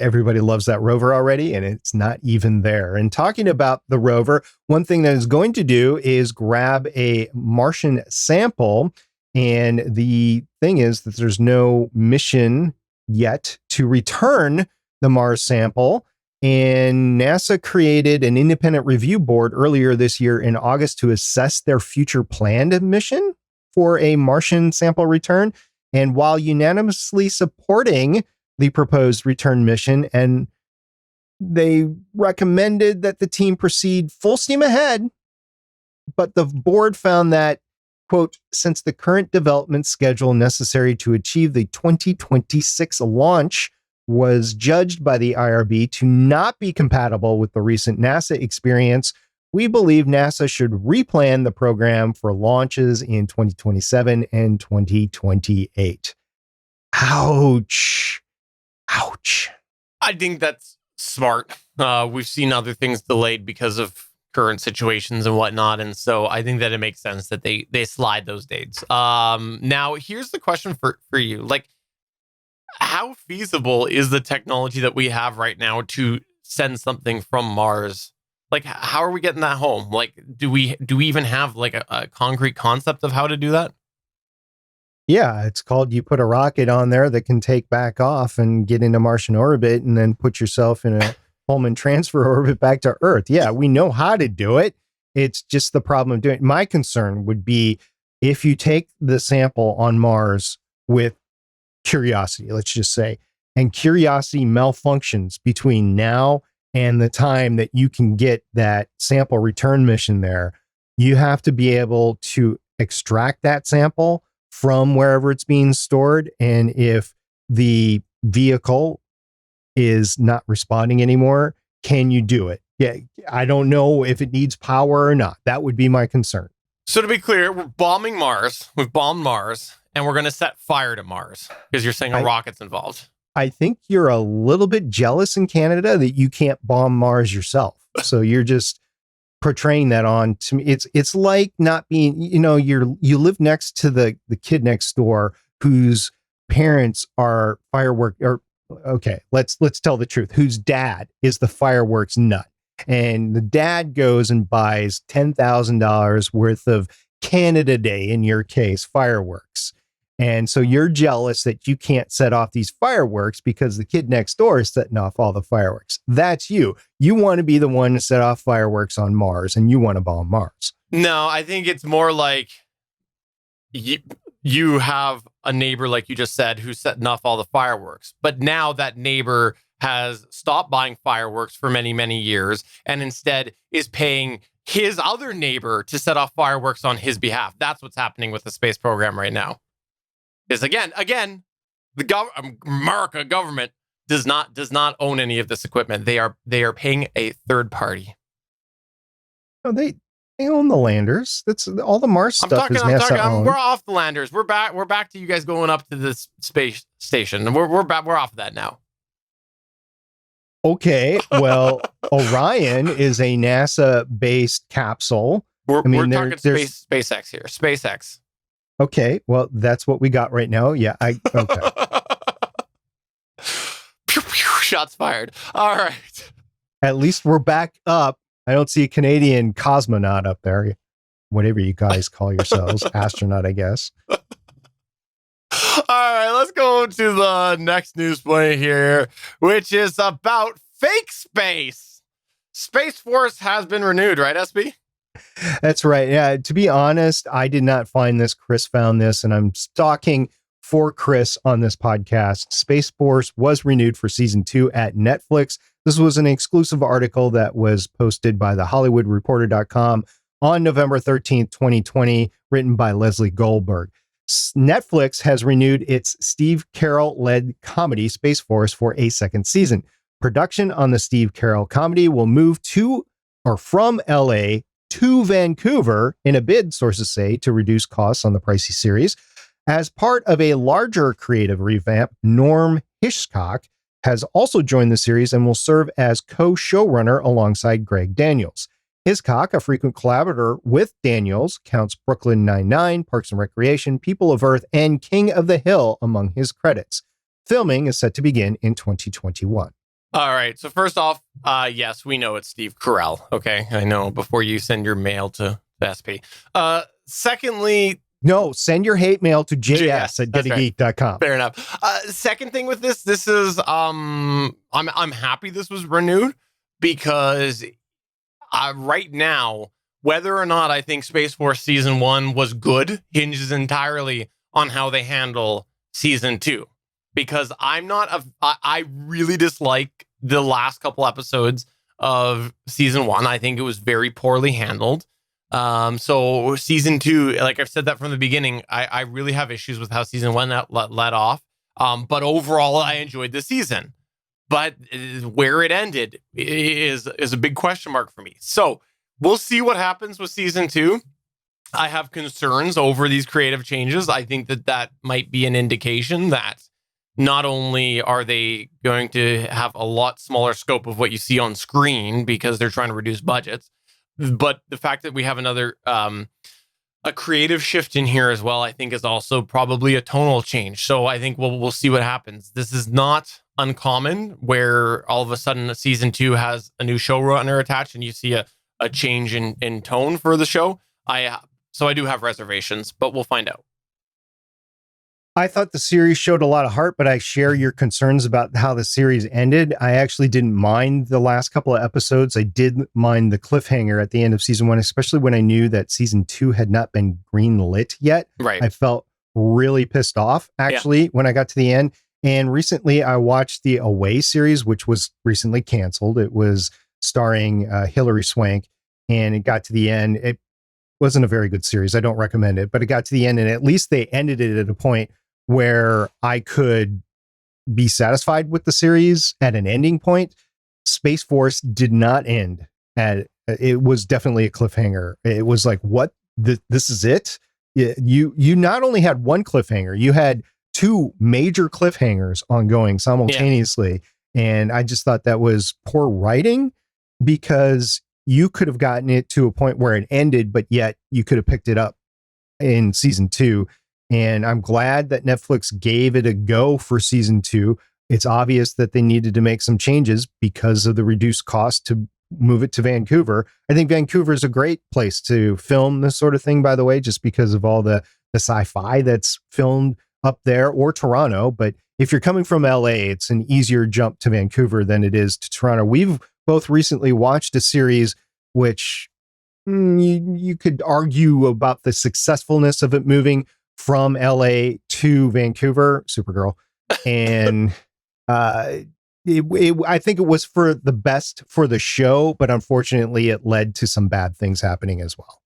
everybody loves that rover already, and it's not even there. And talking about the rover, one thing that it's going to do is grab a Martian sample. And the thing is that there's no mission yet to return the Mars sample. And NASA created an independent review board earlier this year in August to assess their future planned mission for a Martian sample return. And while unanimously supporting the proposed return mission, and they recommended that the team proceed full steam ahead, but the board found that, quote, since the current development schedule necessary to achieve the 2026 launch was judged by the IRB to not be compatible with the recent NASA experience, we believe NASA should replan the program for launches in 2027 and 2028. Ouch. Ouch. I think that's smart. We've seen other things delayed because of current situations and whatnot. And so I think that it makes sense that they slide those dates. Now, here's the question for you. Like, how feasible is the technology that we have right now to send something from Mars? Like, how are we getting that home? Like, do we even have like a concrete concept of how to do that? Yeah, it's called, you put a rocket on there that can take back off and get into Martian orbit and then put yourself in a Pullman transfer orbit back to Earth. Yeah, we know how to do it. It's just the problem of doing it. My concern would be if you take the sample on Mars with Curiosity, let's just say, and Curiosity malfunctions between now and the time that you can get that sample return mission there, you have to be able to extract that sample from wherever it's being stored. And if the vehicle is not responding anymore, can you do it? Yeah, I don't know if it needs power or not. That would be my concern. So to be clear, we're bombing Mars. We've bombed Mars, and we're going to set fire to Mars because you're saying a rocket's involved. I think you're a little bit jealous in Canada that you can't bomb Mars yourself. So you're just portraying that on to me. It's like not being, you live next to the kid next door whose parents are let's tell the truth, whose dad is the fireworks nut. And the dad goes and buys $10,000 worth of Canada Day, in your case, fireworks. And so you're jealous that you can't set off these fireworks because the kid next door is setting off all the fireworks. That's you. You want to be the one to set off fireworks on Mars, and you want to bomb Mars. No, I think it's more like you have a neighbor, like you just said, who's setting off all the fireworks. But now that neighbor has stopped buying fireworks for many, many years and instead is paying his other neighbor to set off fireworks on his behalf. That's what's happening with the space program right now. Is again, America government does not own any of this equipment. They are paying a third party. No, they own the landers. That's all the Mars stuff is NASA owned. We're off the landers. We're back to you guys going up to this space station. We're off of that now. Okay, well, Orion is a NASA-based capsule. We're talking SpaceX here. SpaceX. Okay, well, that's what we got right now. Yeah, okay. Pew, pew, shots fired. All right. At least we're back up. I don't see a Canadian cosmonaut up there. Whatever you guys call yourselves. Astronaut, I guess. All right, let's go to the next news point here, which is about fake space. Space Force has been renewed, right, SB? That's right. Yeah, to be honest, I did not find this. Chris found this, and I'm stalking for Chris on this podcast. Space Force was renewed for season 2 at Netflix. This was an exclusive article that was posted by the HollywoodReporter.com on November 13th, 2020, written by Leslie Goldberg. Netflix has renewed its Steve Carell-led comedy Space Force for a second season. Production on the Steve Carell comedy will move from LA to Vancouver in a bid, sources say, to reduce costs on the pricey series. As part of a larger creative revamp, Norm Hitchcock has also joined the series and will serve as co-showrunner alongside Greg Daniels. Hiscock, a frequent collaborator with Daniels, counts Brooklyn Nine-Nine, Parks and Recreation, People of Earth, and King of the Hill among his credits. Filming is set to begin in 2021. All right. So first off, yes, we know it's Steve Carell. Okay. I know before you send your mail to SP. Secondly, no, send your hate mail to js@getageek.com. Fair enough. Second thing with this is I'm happy this was renewed because right now, whether or not I think Space Force season 1 was good hinges entirely on how they handle season 2. Because I really dislike the last couple episodes of season 1. I think it was very poorly handled. So season 2, like I've said that from the beginning, I really have issues with how season 1 let off. But overall, I enjoyed the season. But where it ended is a big question mark for me. So we'll see what happens with season 2. I have concerns over these creative changes. I think that might be an indication that not only are they going to have a lot smaller scope of what you see on screen because they're trying to reduce budgets, but the fact that we have another a creative shift in here as well, I think is also probably a tonal change. So I think we'll see what happens. This is not uncommon where all of a sudden a season 2 has a new showrunner attached and you see a change in tone for the show. So I do have reservations, but we'll find out. I thought the series showed a lot of heart, but I share your concerns about how the series ended. I actually didn't mind the last couple of episodes. I did mind the cliffhanger at the end of season 1, especially when I knew that season 2 had not been greenlit yet. Right. I felt really pissed off, actually, when I got to the end. And recently I watched the Away series, which was recently canceled. It was starring Hilary Swank, and it got to the end. It wasn't a very good series. I don't recommend it, but it got to the end, and at least they ended it at a point where I could be satisfied with the series at an ending point. Space Force did not end it was definitely a cliffhanger. It was like, what? This is it? You not only had one cliffhanger, you had 2 major cliffhangers ongoing simultaneously. Yeah. And I just thought that was poor writing because you could have gotten it to a point where it ended, but yet you could have picked it up in season 2. And I'm glad that Netflix gave it a go for season 2. It's obvious that they needed to make some changes because of the reduced cost to move it to Vancouver. I think Vancouver is a great place to film this sort of thing, by the way, just because of all the sci-fi that's filmed up there, or Toronto. But if you're coming from LA, it's an easier jump to Vancouver than it is to Toronto. We've both recently watched a series which you could argue about the successfulness of it moving from LA to Vancouver, Supergirl. And I think it was for the best for the show, but unfortunately it led to some bad things happening as well.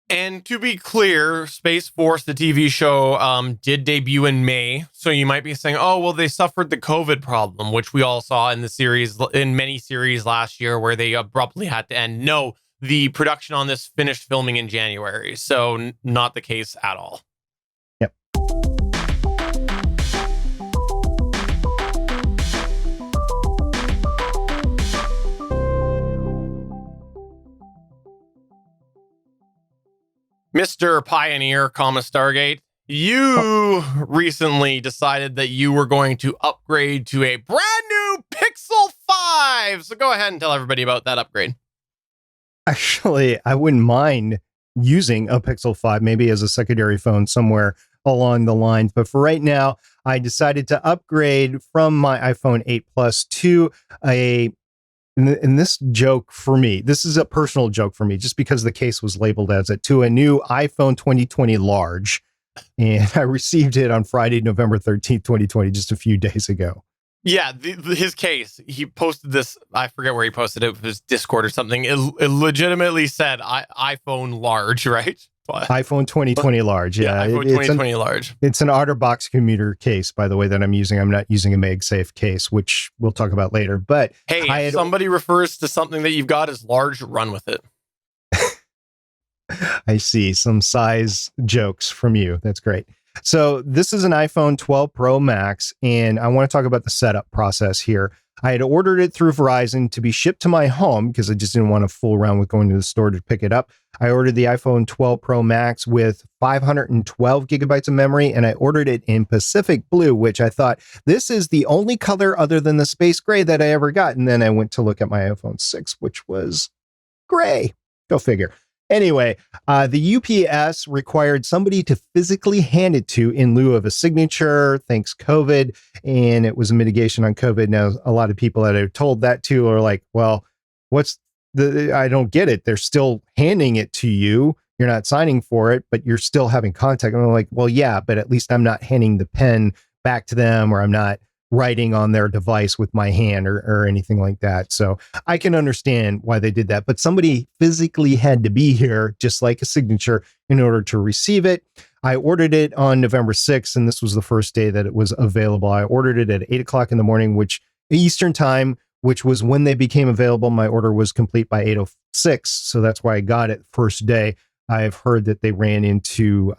And to be clear, Space Force, the TV show, did debut in May. So you might be saying, oh, well, they suffered the COVID problem, which we all saw in the series, in many series last year where they abruptly had to end. No, the production on this finished filming in January. So not the case at all. Yep. Mr. Pioneer, Stargate, you recently decided that you were going to upgrade to a brand new Pixel 5. So go ahead and tell everybody about that upgrade. Actually, I wouldn't mind using a Pixel 5, maybe as a secondary phone somewhere along the lines. But for right now, I decided to upgrade from my iPhone 8 Plus to and this joke for me, this is a personal joke for me, just because the case was labeled as it, to a new iPhone 2020 large. And I received it on Friday, November 13th, 2020, just a few days ago. Yeah, his case, he posted this, I forget where he posted it, his Discord or something. It legitimately said iPhone large, right? iPhone 2020 large. Yeah, iPhone 2020 large. It's an OtterBox commuter case, by the way, that I'm using. I'm not using a MagSafe case, which we'll talk about later. But hey, if somebody refers to something that you've got as large, run with it. I see some size jokes from you. That's great. So this is an iPhone 12 Pro Max, and I want to talk about the setup process here. I had ordered it through Verizon to be shipped to my home because I just didn't want to fool around with going to the store to pick it up. I ordered the iPhone 12 Pro Max with 512 gigabytes of memory, and I ordered it in Pacific Blue, which I thought, this is the only color other than the space gray that I ever got. And then I went to look at my iPhone 6, which was gray. Go figure. Anyway, the UPS required somebody to physically hand it to in lieu of a signature, thanks COVID, and it was a mitigation on COVID. Now, a lot of people that I told that to are like, well, I don't get it. They're still handing it to you. You're not signing for it, but you're still having contact. And I'm like, well, yeah, but at least I'm not handing the pen back to them, or I'm not writing on their device with my hand or anything like that. So I can understand why they did that, but somebody physically had to be here, just like a signature, in order to receive it. I ordered it on November 6th, and this was the first day that it was available. I ordered it at 8 o'clock in the morning, which Eastern time, which was when they became available. My order was complete by 8:06. So that's why I got it first day. I've heard that they ran into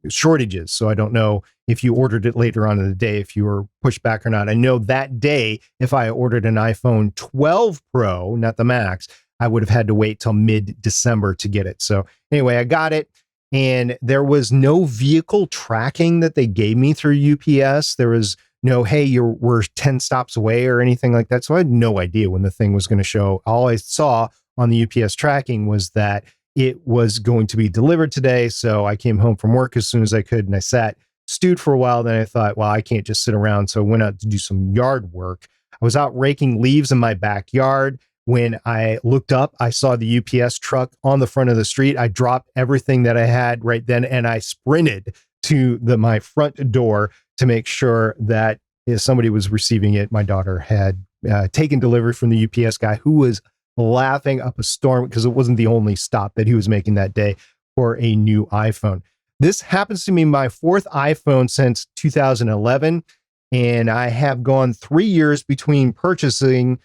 shortages. So I don't know if you ordered it later on in the day, if you were pushed back or not. I know that day, if I ordered an iPhone 12 Pro, not the Max, I would have had to wait till mid-December to get it. So anyway, I got it. And there was no vehicle tracking that they gave me through UPS. There was no, hey, we're 10 stops away or anything like that. So I had no idea when the thing was going to show. All I saw on the UPS tracking was that it was going to be delivered today. So I came home from work as soon as I could, and I stewed for a while. Then I thought, well, I can't just sit around. So I went out to do some yard work. I was out raking leaves in my backyard. When I looked up, I saw the UPS truck on the front of the street. I dropped everything that I had right then, and I sprinted to my front door to make sure that if somebody was receiving it, my daughter had taken delivery from the UPS guy, who was laughing up a storm because it wasn't the only stop that he was making that day for a new iPhone. This happens to be my fourth iPhone since 2011, and I have gone 3 years between purchasing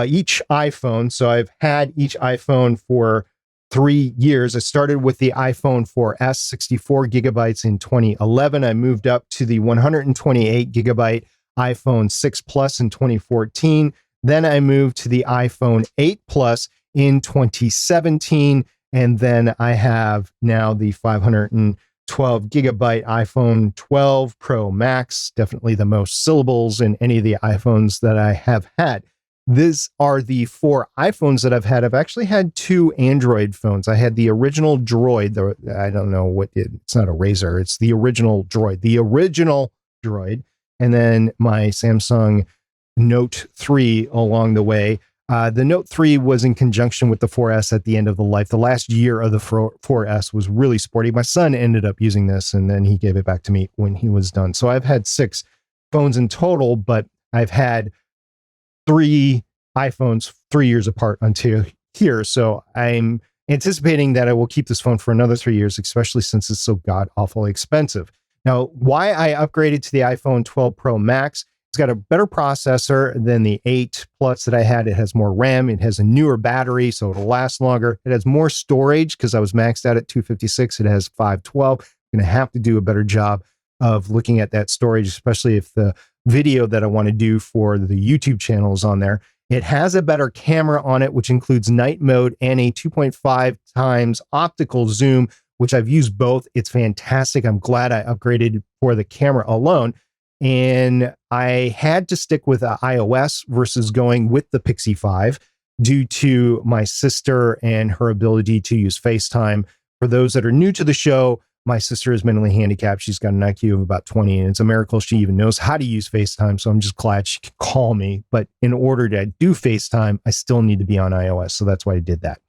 each iPhone. So I've had each iPhone for 3 years. I started with the iPhone 4S, 64 gigabytes in 2011. I moved up to the 128 gigabyte iPhone 6 Plus in 2014. Then I moved to the iPhone 8 Plus in 2017. And then I have now the 512 gigabyte iPhone 12 Pro Max, definitely the most syllables in any of the iPhones that I have had. These are the 4 iPhones that I've had. I've actually had 2 Android phones. I had the original Droid. I don't know what it's not a Razr. It's the original Droid. And then my Samsung Note 3 along the way. The Note 3 was in conjunction with the 4S at the end of the life. The last year of the 4S was really sporty. My son ended up using this, and then he gave it back to me when he was done. So I've had 6 phones in total, but I've had 3 iPhones 3 years apart until here. So and anticipating that I will keep this phone for another 3 years, especially since it's so god awfully expensive. Now, why I upgraded to the iPhone 12 Pro Max, it's got a better processor than the 8 Plus that I had. It has more RAM. It has a newer battery, so it'll last longer. It has more storage because I was maxed out at 256. It has 512. I'm going to have to do a better job of looking at that storage, especially if the video that I want to do for the YouTube channel is on there. It has a better camera on it, which includes night mode and a 2.5 times optical zoom, which I've used both. It's fantastic. I'm glad I upgraded for the camera alone. And I had to stick with iOS versus going with the Pixie 5 due to my sister and her ability to use FaceTime. For those that are new to the show, my sister is mentally handicapped. She's got an IQ of about 20, and it's a miracle she even knows how to use FaceTime. So I'm just glad she can call me. But in order to do FaceTime, I still need to be on iOS. So that's why I did that.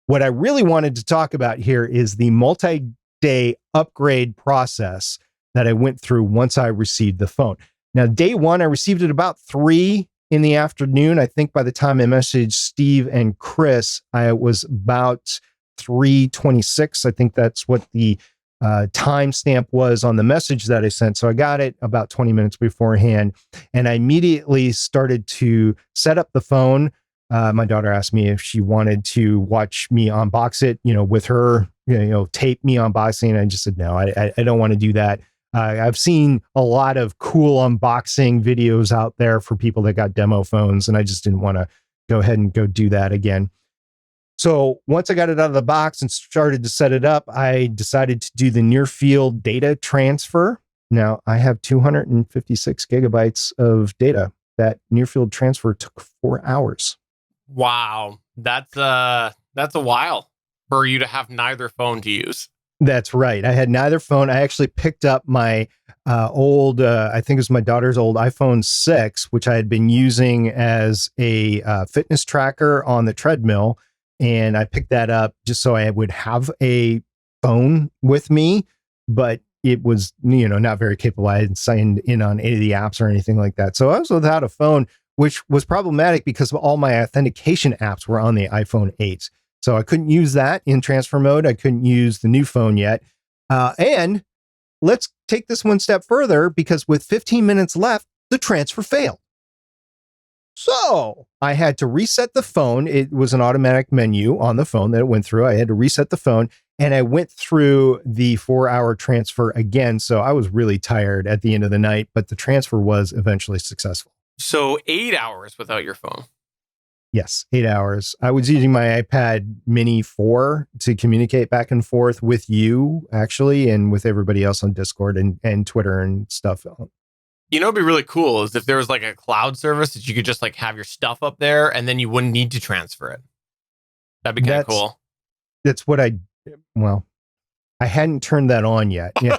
What I really wanted to talk about here is the multi-day upgrade process that I went through once I received the phone. Now, day one, I received it about 3 in the afternoon. I think by the time I messaged Steve and Chris, I was about 3:26. I think that's what the timestamp was on the message that I sent. So I got it about 20 minutes beforehand, and I immediately started to set up the phone. My daughter asked me if she wanted to watch me unbox it, with her, tape me unboxing. And I just said, no, I don't want to do that. I've seen a lot of cool unboxing videos out there for people that got demo phones, and I just didn't want to go ahead and go do that again. So once I got it out of the box and started to set it up, I decided to do the near field data transfer. Now I have 256 gigabytes of data. That near field transfer took 4 hours. Wow. That's a while for you to have neither phone to use. That's right. I had neither phone. I actually picked up my old, I think it was my daughter's old iPhone 6, which I had been using as a fitness tracker on the treadmill. And I picked that up just so I would have a phone with me, but it was, not very capable. I hadn't signed in on any of the apps or anything like that. So I was without a phone, which was problematic because all my authentication apps were on the iPhone 8. So I couldn't use that in transfer mode. I couldn't use the new phone yet. And let's take this one step further, because with 15 minutes left, the transfer failed. So I had to reset the phone. It was an automatic menu on the phone that it went through. I had to reset the phone, and I went through the 4-hour transfer again. So I was really tired at the end of the night, but the transfer was eventually successful. So 8 hours without your phone. Yes, 8 hours. I was using my iPad Mini 4 to communicate back and forth with you, actually, and with everybody else on Discord and Twitter and stuff. It'd be really cool is if there was like a cloud service that you could just like have your stuff up there and then you wouldn't need to transfer it. That'd be kind of cool. That's what I hadn't turned that on yet. Yeah.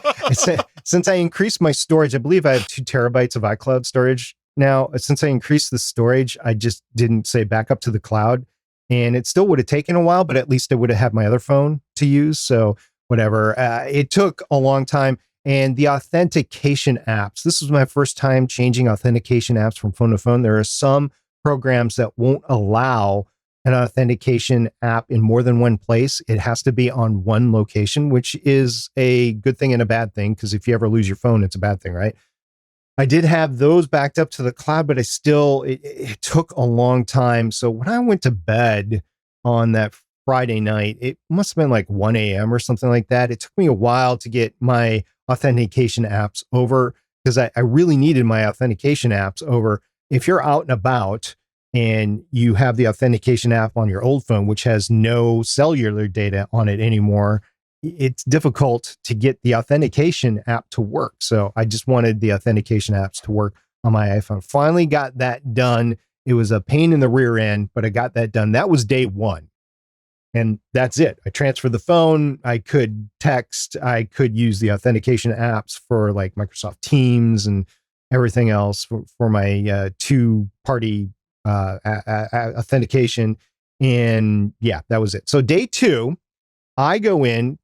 Since I increased my storage, I believe I have 2 terabytes of iCloud storage now. Since I increased the storage, I just didn't say back up to the cloud, and it still would have taken a while, but at least I would have had my other phone to use. So whatever. It took a long time. And the authentication apps, this was my first time changing authentication apps from phone to phone. There are some programs that won't allow an authentication app in more than one place. It has to be on one location, which is a good thing and a bad thing, because if you ever lose your phone, it's a bad thing, right? I did have those backed up to the cloud, but it took a long time. So when I went to bed on that Friday night, it must have been like 1 a.m. or something like that. It took me a while to get my authentication apps over, because I really needed my authentication apps over. If you're out and about and you have the authentication app on your old phone, which has no cellular data on it anymore, it's difficult to get the authentication app to work. So I just wanted the authentication apps to work on my iPhone. Finally got that done. It was a pain in the rear end, but I got that done. That was day one. And that's it. I transferred the phone. I could text. I could use the authentication apps for like Microsoft Teams and everything else for my 2-party authentication. And yeah, that was it. So day 2, I go in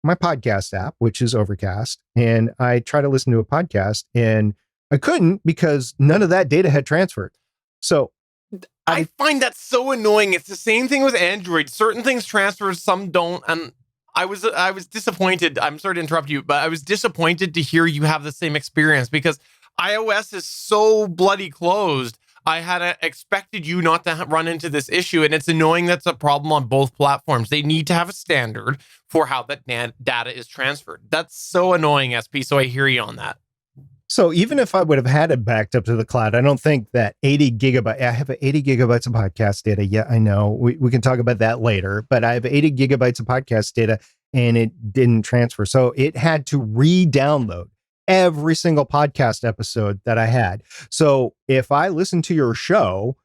my podcast app, which is Overcast, and I try to listen to a podcast, and I couldn't because none of that data had transferred. So I find that so annoying. It's the same thing with Android. Certain things transfer, some don't. And I was disappointed. I'm sorry to interrupt you, but I was disappointed to hear you have the same experience because iOS is so bloody closed. I had expected you not to run into this issue, and it's annoying that's a problem on both platforms. They need to have a standard for how that data is transferred. That's so annoying, SP, so I hear you on that. So even if I would have had it backed up to the cloud, I don't think that 80 gigabyte, I have 80 gigabytes of podcast data. Yeah, I know we can talk about that later, but I have 80 gigabytes of podcast data and it didn't transfer. So it had to re-download every single podcast episode that I had. So if I listened to your show,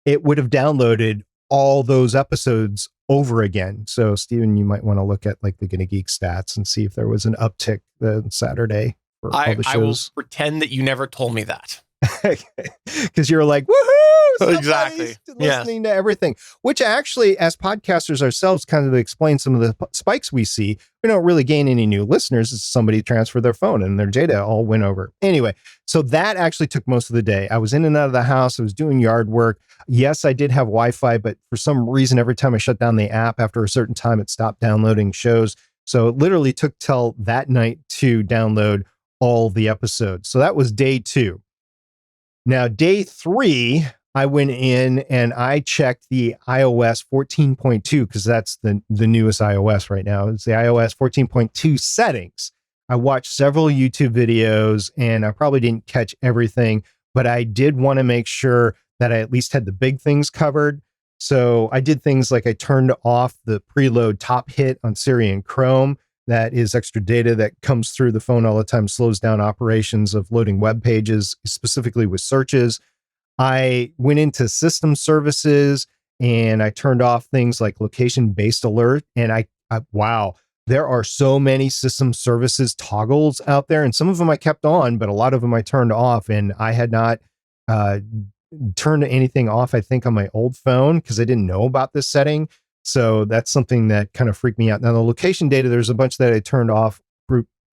it would have downloaded all those episodes over again. So Stephen, you might want to look at like the Gonna Geek stats and see if there was an uptick on Saturday. I will pretend that you never told me that. Because you're like, woohoo! Exactly. Listening to everything, which actually, as podcasters ourselves, kind of explain some of the spikes we see. We don't really gain any new listeners. It's somebody transferred their phone and their data all went over. Anyway, so that actually took most of the day. I was in and out of the house. I was doing yard work. Yes, I did have Wi-Fi, but for some reason, every time I shut down the app after a certain time, it stopped downloading shows. So it literally took till that night to download all the episodes. So that was day 2. Now, day 3, I went in and I checked the iOS 14.2 because that's the newest iOS right now. It's the iOS 14.2 settings. I watched several YouTube videos and I probably didn't catch everything, but I did want to make sure that I at least had the big things covered. So I did things like I turned off the preload top hit on Siri and Chrome. That is extra data that comes through the phone all the time, slows down operations of loading web pages, specifically with searches. I went into system services and I turned off things like location-based alert. And wow, there are so many system services toggles out there. And some of them I kept on, but a lot of them I turned off. And I had not turned anything off, I think, on my old phone because I didn't know about this setting. So that's something that kind of freaked me out. Now, the location data, there's a bunch that I turned off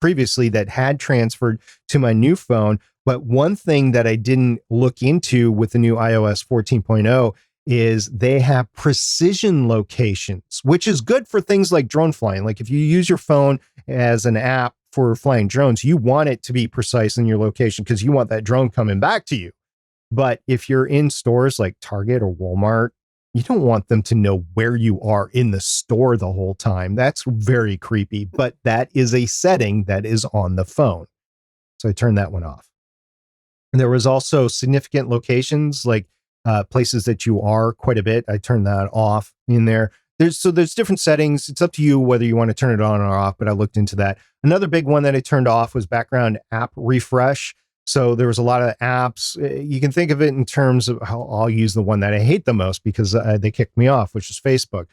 previously that had transferred to my new phone. But one thing that I didn't look into with the new iOS 14.0 is they have precision locations, which is good for things like drone flying. Like if you use your phone as an app for flying drones, you want it to be precise in your location because you want that drone coming back to you. But if you're in stores like Target or Walmart, you don't want them to know where you are in the store the whole time. That's very creepy, but that is a setting that is on the phone. So I turned that one off. And there was also significant locations, like places that you are quite a bit. I turned that off in there. There's different settings. It's up to you whether you want to turn it on or off, but I looked into that. Another big one that I turned off was background app refresh. So there was a lot of apps. You can think of it in terms of how I'll use the one that I hate the most because they kicked me off, which is Facebook.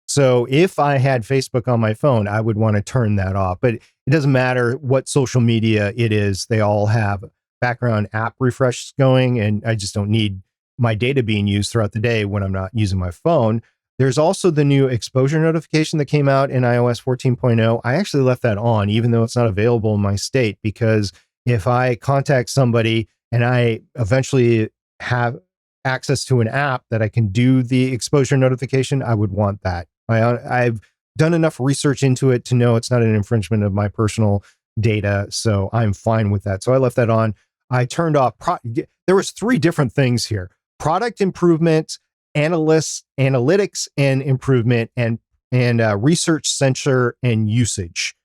So if I had Facebook on my phone, I would want to turn that off. But it doesn't matter what social media it is. They all have background app refresh going, and I just don't need my data being used throughout the day when I'm not using my phone. There's also the new exposure notification that came out in iOS 14.0. I actually left that on, even though it's not available in my state, because if I contact somebody and I eventually have access to an app that I can do the exposure notification, I would want that. I've done enough research into it to know it's not an infringement of my personal data, so I'm fine with that. So I left that on. I turned off. There was 3 different things here: product improvement, analytics and improvement, and research censor and usage.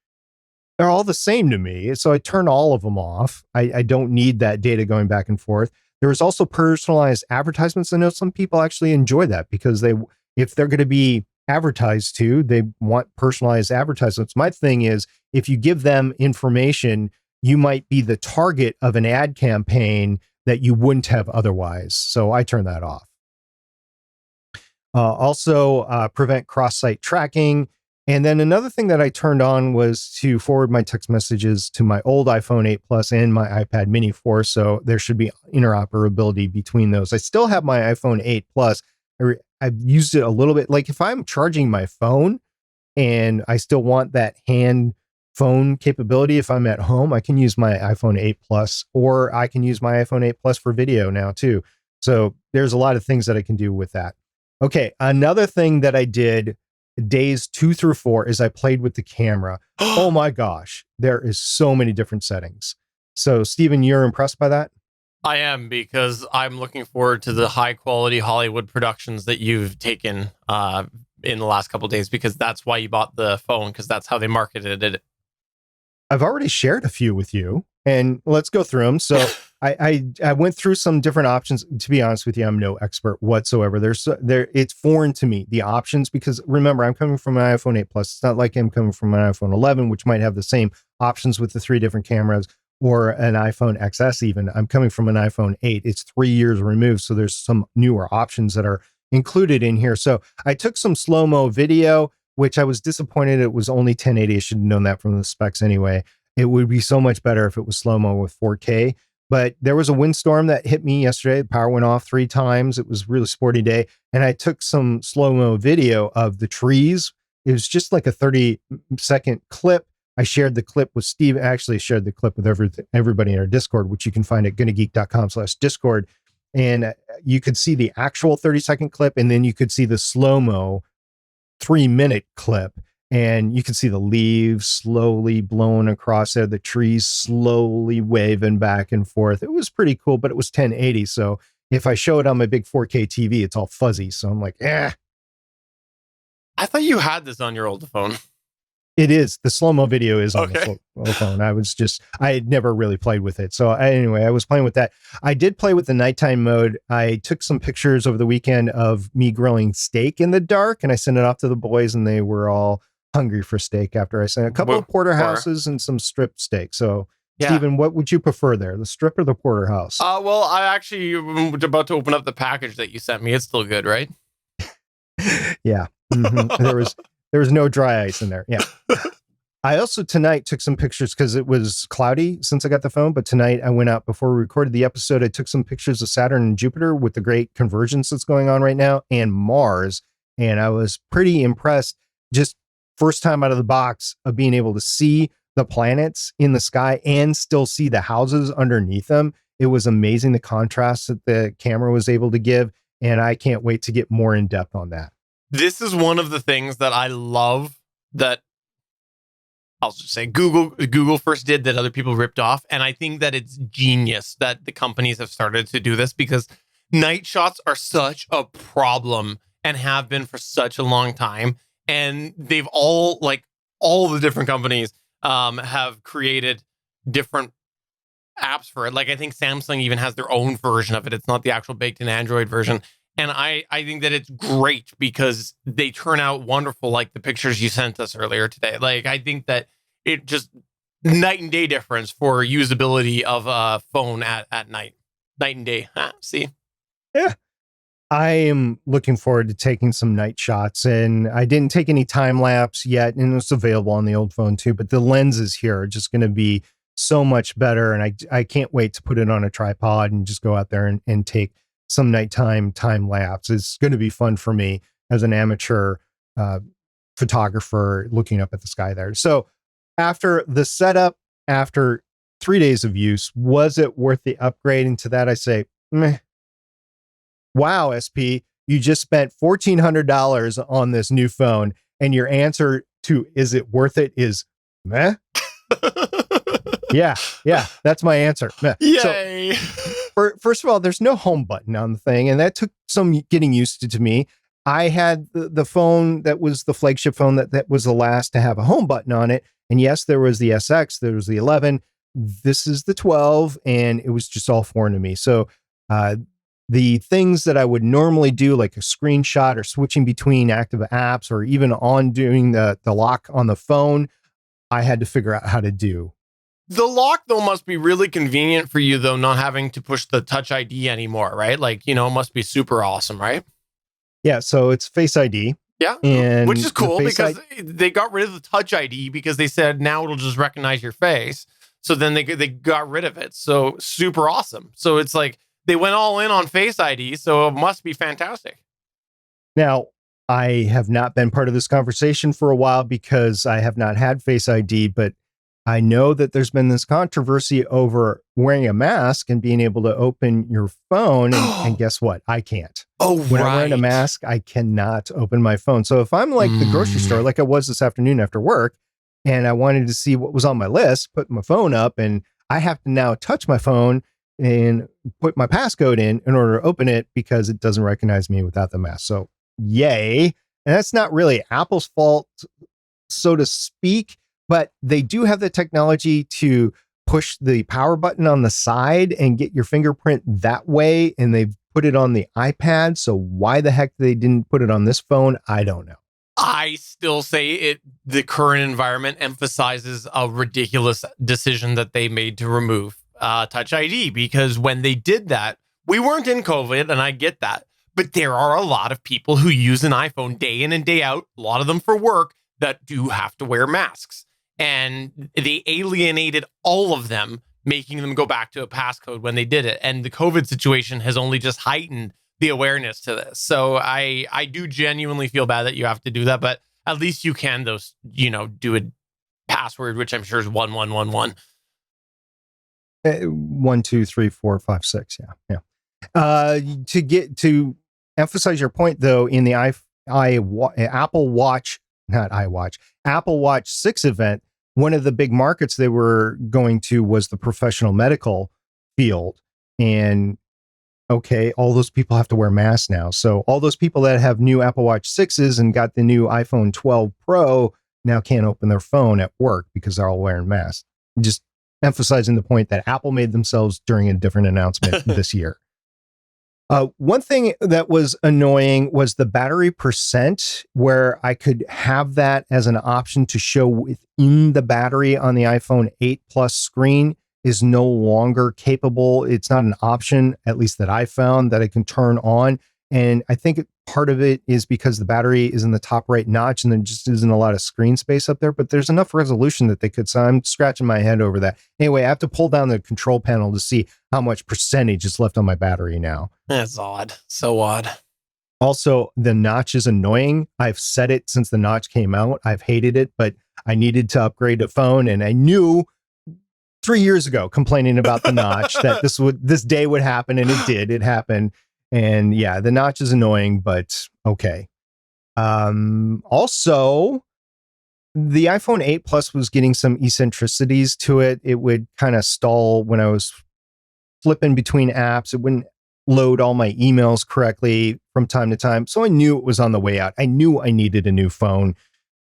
They're all the same to me. So I turn all of them off. I don't need that data going back and forth. There is also personalized advertisements. I know some people actually enjoy that because if they're going to be advertised to, they want personalized advertisements. My thing is, if you give them information, you might be the target of an ad campaign that you wouldn't have otherwise. So I turn that off. Also, prevent cross-site tracking. And then another thing that I turned on was to forward my text messages to my old iPhone 8 Plus and my iPad Mini 4. So there should be interoperability between those. I still have my iPhone 8 Plus. I've used it a little bit. Like if I'm charging my phone and I still want that hand phone capability, if I'm at home, I can use my iPhone 8 Plus, or I can use my iPhone 8 Plus for video now too. So there's a lot of things that I can do with that. Okay, another thing that I did days 2 through 4 is I played with the camera. Oh my gosh, there is so many different settings. So Stephen, you're impressed by that? I am, because I'm looking forward to the high quality Hollywood productions that you've taken in the last couple of days, because that's why you bought the phone, because that's how they marketed it. I've already shared a few with you, and let's go through them. So I went through some different options. To be honest with you, I'm no expert whatsoever. It's foreign to me, the options, because remember, I'm coming from an iPhone 8 Plus. It's not like I'm coming from an iPhone 11, which might have the same options with the 3 different cameras, or an iPhone XS even. I'm coming from an iPhone 8. It's 3 years removed, so there's some newer options that are included in here. So I took some slow-mo video, which I was disappointed it was only 1080. I should have known that from the specs anyway. It would be so much better if it was slow-mo with 4K. But there was a windstorm that hit me yesterday. The power went off 3 times. It was a really sporty day. And I took some slow-mo video of the trees. It was just like a 30-second clip. I shared the clip with Steve. Actually shared the clip with everybody in our Discord, which you can find at gonnageek.com/Discord. And you could see the actual 30-second clip, and then you could see the slow-mo 3-minute clip, and you can see the leaves slowly blowing across there, the trees slowly waving back and forth. It was pretty cool, but it was 1080. So if I show it on my big 4K TV, it's all fuzzy. So I'm like, I thought you had this on your old phone. It is. The slow-mo video is on the phone. I had never really played with it. So anyway, I was playing with that. I did play with the nighttime mode. I took some pictures over the weekend of me grilling steak in the dark, and I sent it off to the boys, and they were all hungry for steak after I sent a couple of porterhouses and some strip steak. So Stephen, what would you prefer there, the strip or the porterhouse? Well, I actually was about to open up the package that you sent me. It's still good, right? Yeah. Mm-hmm. There was no dry ice in there. Yeah. I also tonight took some pictures because it was cloudy since I got the phone. But tonight I went out before we recorded the episode. I took some pictures of Saturn and Jupiter with the great convergence that's going on right now, and Mars. And I was pretty impressed. Just first time out of the box of being able to see the planets in the sky and still see the houses underneath them. It was amazing, the contrast that the camera was able to give. And I can't wait to get more in depth on that. This is one of the things that I love that I'll just say Google first did that other people ripped off. And I think that it's genius that the companies have started to do this, because night shots are such a problem and have been for such a long time. And they've all the different companies have created different apps for it. Like, I think Samsung even has their own version of it. It's not the actual baked in Android version. And I think that it's great because they turn out wonderful, like the pictures you sent us earlier today. Like, I think that it just night and day difference for usability of a phone at night. Night and day. See? Yeah. I am looking forward to taking some night shots, and I didn't take any time lapse yet, and it's available on the old phone too, but the lenses here are just going to be so much better. And I can't wait to put it on a tripod and just go out there and take some nighttime time lapse. It's going to be fun for me as an amateur photographer looking up at the sky there. So after the setup, after 3 days of use, was it worth the upgrade? And to that, I say, meh. Wow, SP, you just spent $1,400 on this new phone, and your answer to is it worth it is meh. Yeah, that's my answer. Meh. Yay. So, first of all, there's no home button on the thing, and that took some getting used to me. I had the phone that was the flagship phone that was the last to have a home button on it. And yes, there was the SX, there was the 11. This is the 12, and it was just all foreign to me. So the things that I would normally do, like a screenshot or switching between active apps or even on doing the lock on the phone, I had to figure out how to do. The lock, though, must be really convenient for you, though, not having to push the Touch ID anymore, right? Like, it must be super awesome, right? Yeah, so it's Face ID. Yeah, and which is cool because they got rid of the Touch ID because they said now it'll just recognize your face. So then they got rid of it. So super awesome. So it's like they went all in on Face ID, so it must be fantastic. Now, I have not been part of this conversation for a while because I have not had Face ID, but I know that there's been this controversy over wearing a mask and being able to open your phone. And guess what? I can't. Oh, When I'm wearing a mask, I cannot open my phone. So if I'm like the grocery store, like I was this afternoon after work, and I wanted to see what was on my list, put my phone up, and I have to now touch my phone and put my passcode in order to open it because it doesn't recognize me without the mask. So yay. And that's not really Apple's fault, so to speak, but they do have the technology to push the power button on the side and get your fingerprint that way. And they've put it on the iPad. So why the heck they didn't put it on this phone, I don't know. I still say the current environment emphasizes a ridiculous decision that they made to remove Touch ID, because when they did that, we weren't in COVID, and I get that. But there are a lot of people who use an iPhone day in and day out, a lot of them for work, that do have to wear masks. And they alienated all of them, making them go back to a passcode when they did it. And the COVID situation has only just heightened the awareness to this. So I do genuinely feel bad that you have to do that, but at least you can do a password, which I'm sure is 1111. 1, 2, 3, 4, 5, 6. Yeah. To emphasize your point, though, in the Apple Watch 6 event, one of the big markets they were going to was the professional medical field. And okay, all those people have to wear masks now. So all those people that have new Apple Watch 6s and got the new iPhone 12 Pro now can't open their phone at work because they're all wearing masks. Just emphasizing the point that Apple made themselves during a different announcement this year. One thing that was annoying was the battery percent, where I could have that as an option to show within the battery on the iPhone 8 Plus screen is no longer capable. It's not an option, at least that I found, that I can turn on. And I think part of it is because the battery is in the top right notch and there just isn't a lot of screen space up there, but there's enough resolution that they could. So I'm scratching my head over that. Anyway, I have to pull down the control panel to see how much percentage is left on my battery now. That's odd. So odd. Also, the notch is annoying. I've said it since the notch came out. I've hated it, but I needed to upgrade the phone, and I knew 3 years ago complaining about the notch that this day would happen, and it did. It happened. And yeah, the notch is annoying, but okay. Also, the iPhone 8 Plus was getting some eccentricities to it. It would kind of stall when I was flipping between apps. It wouldn't load all my emails correctly from time to time. So I knew it was on the way out. I knew I needed a new phone.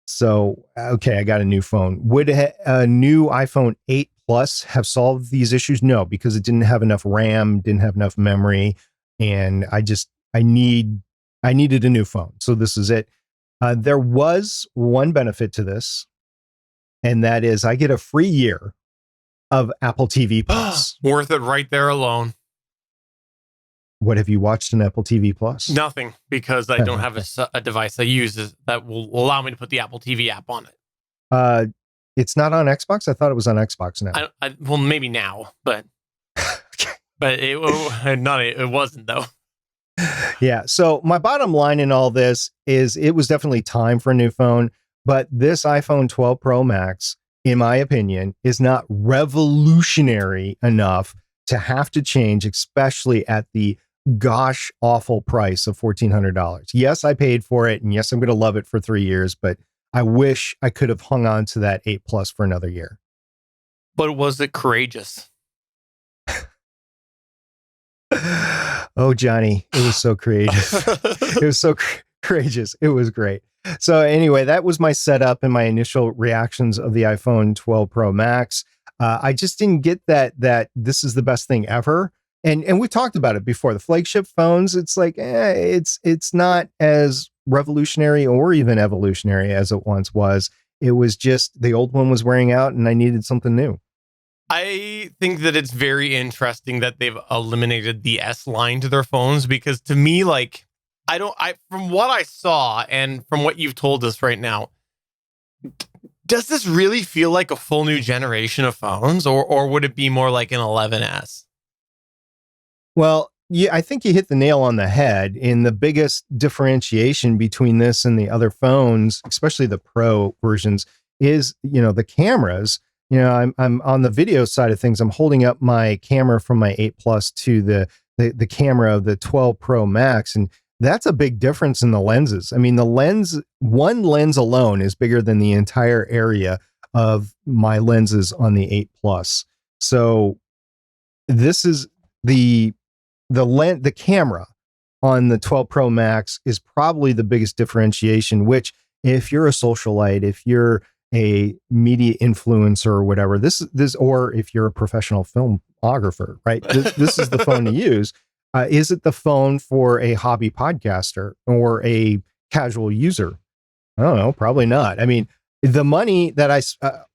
So, okay, I got a new phone. Would a new iPhone 8 Plus have solved these issues? No, because it didn't have enough RAM, didn't have enough memory. And I needed a new phone. So this is it. There was one benefit to this, and that is I get a free year of Apple TV Plus. Worth it right there alone. What have you watched on Apple TV Plus? Nothing, because I don't have a device I use that will allow me to put the Apple TV app on it. It's not on Xbox? I thought it was on Xbox now. Well, maybe now, but but it wasn't though. Yeah. So my bottom line in all this is it was definitely time for a new phone, but this iPhone 12 Pro Max, in my opinion, is not revolutionary enough to have to change, especially at the gosh awful price of $1,400. Yes, I paid for it, and yes, I'm going to love it for 3 years, but I wish I could have hung on to that 8 Plus for another year. But was it courageous? Oh, Johnny, it was so creative. It was so courageous. It was great. So anyway, that was my setup and my initial reactions of the iPhone 12 Pro Max. I just didn't get that this is the best thing ever. And we talked about it before. The flagship phones, it's like, it's not as revolutionary or even evolutionary as it once was. It was just the old one was wearing out and I needed something new. I think that it's very interesting that they've eliminated the S line to their phones, because to me, like, from what I saw and from what you've told us right now, does this really feel like a full new generation of phones, or would it be more like an 11S? Well, yeah, I think you hit the nail on the head. In the biggest differentiation between this and the other phones, especially the Pro versions, is, the cameras. I'm on the video side of things. I'm holding up my camera from my 8 Plus to the camera of the 12 Pro Max, and that's a big difference in the lenses. I mean, one lens alone is bigger than the entire area of my lenses on the 8 Plus. So this is the camera on the 12 Pro Max is probably the biggest differentiation, which if you're a socialite, if you're a media influencer or whatever, or if you're a professional filmographer, right? This is the phone to use. Is it the phone for a hobby podcaster or a casual user? I don't know. Probably not. I mean, the money that I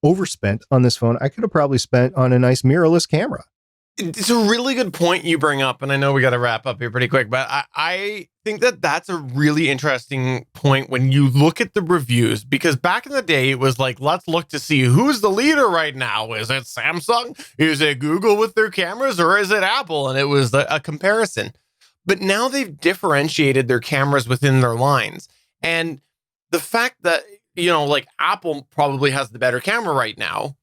overspent on this phone, I could have probably spent on a nice mirrorless camera. It's a really good point you bring up, and I know we got to wrap up here pretty quick, but I think that that's a really interesting point when you look at the reviews, because back in the day, it was like, let's look to see who's the leader right now. Is it Samsung? Is it Google with their cameras, or is it Apple? And it was a comparison. But now they've differentiated their cameras within their lines. And the fact that, like Apple probably has the better camera right now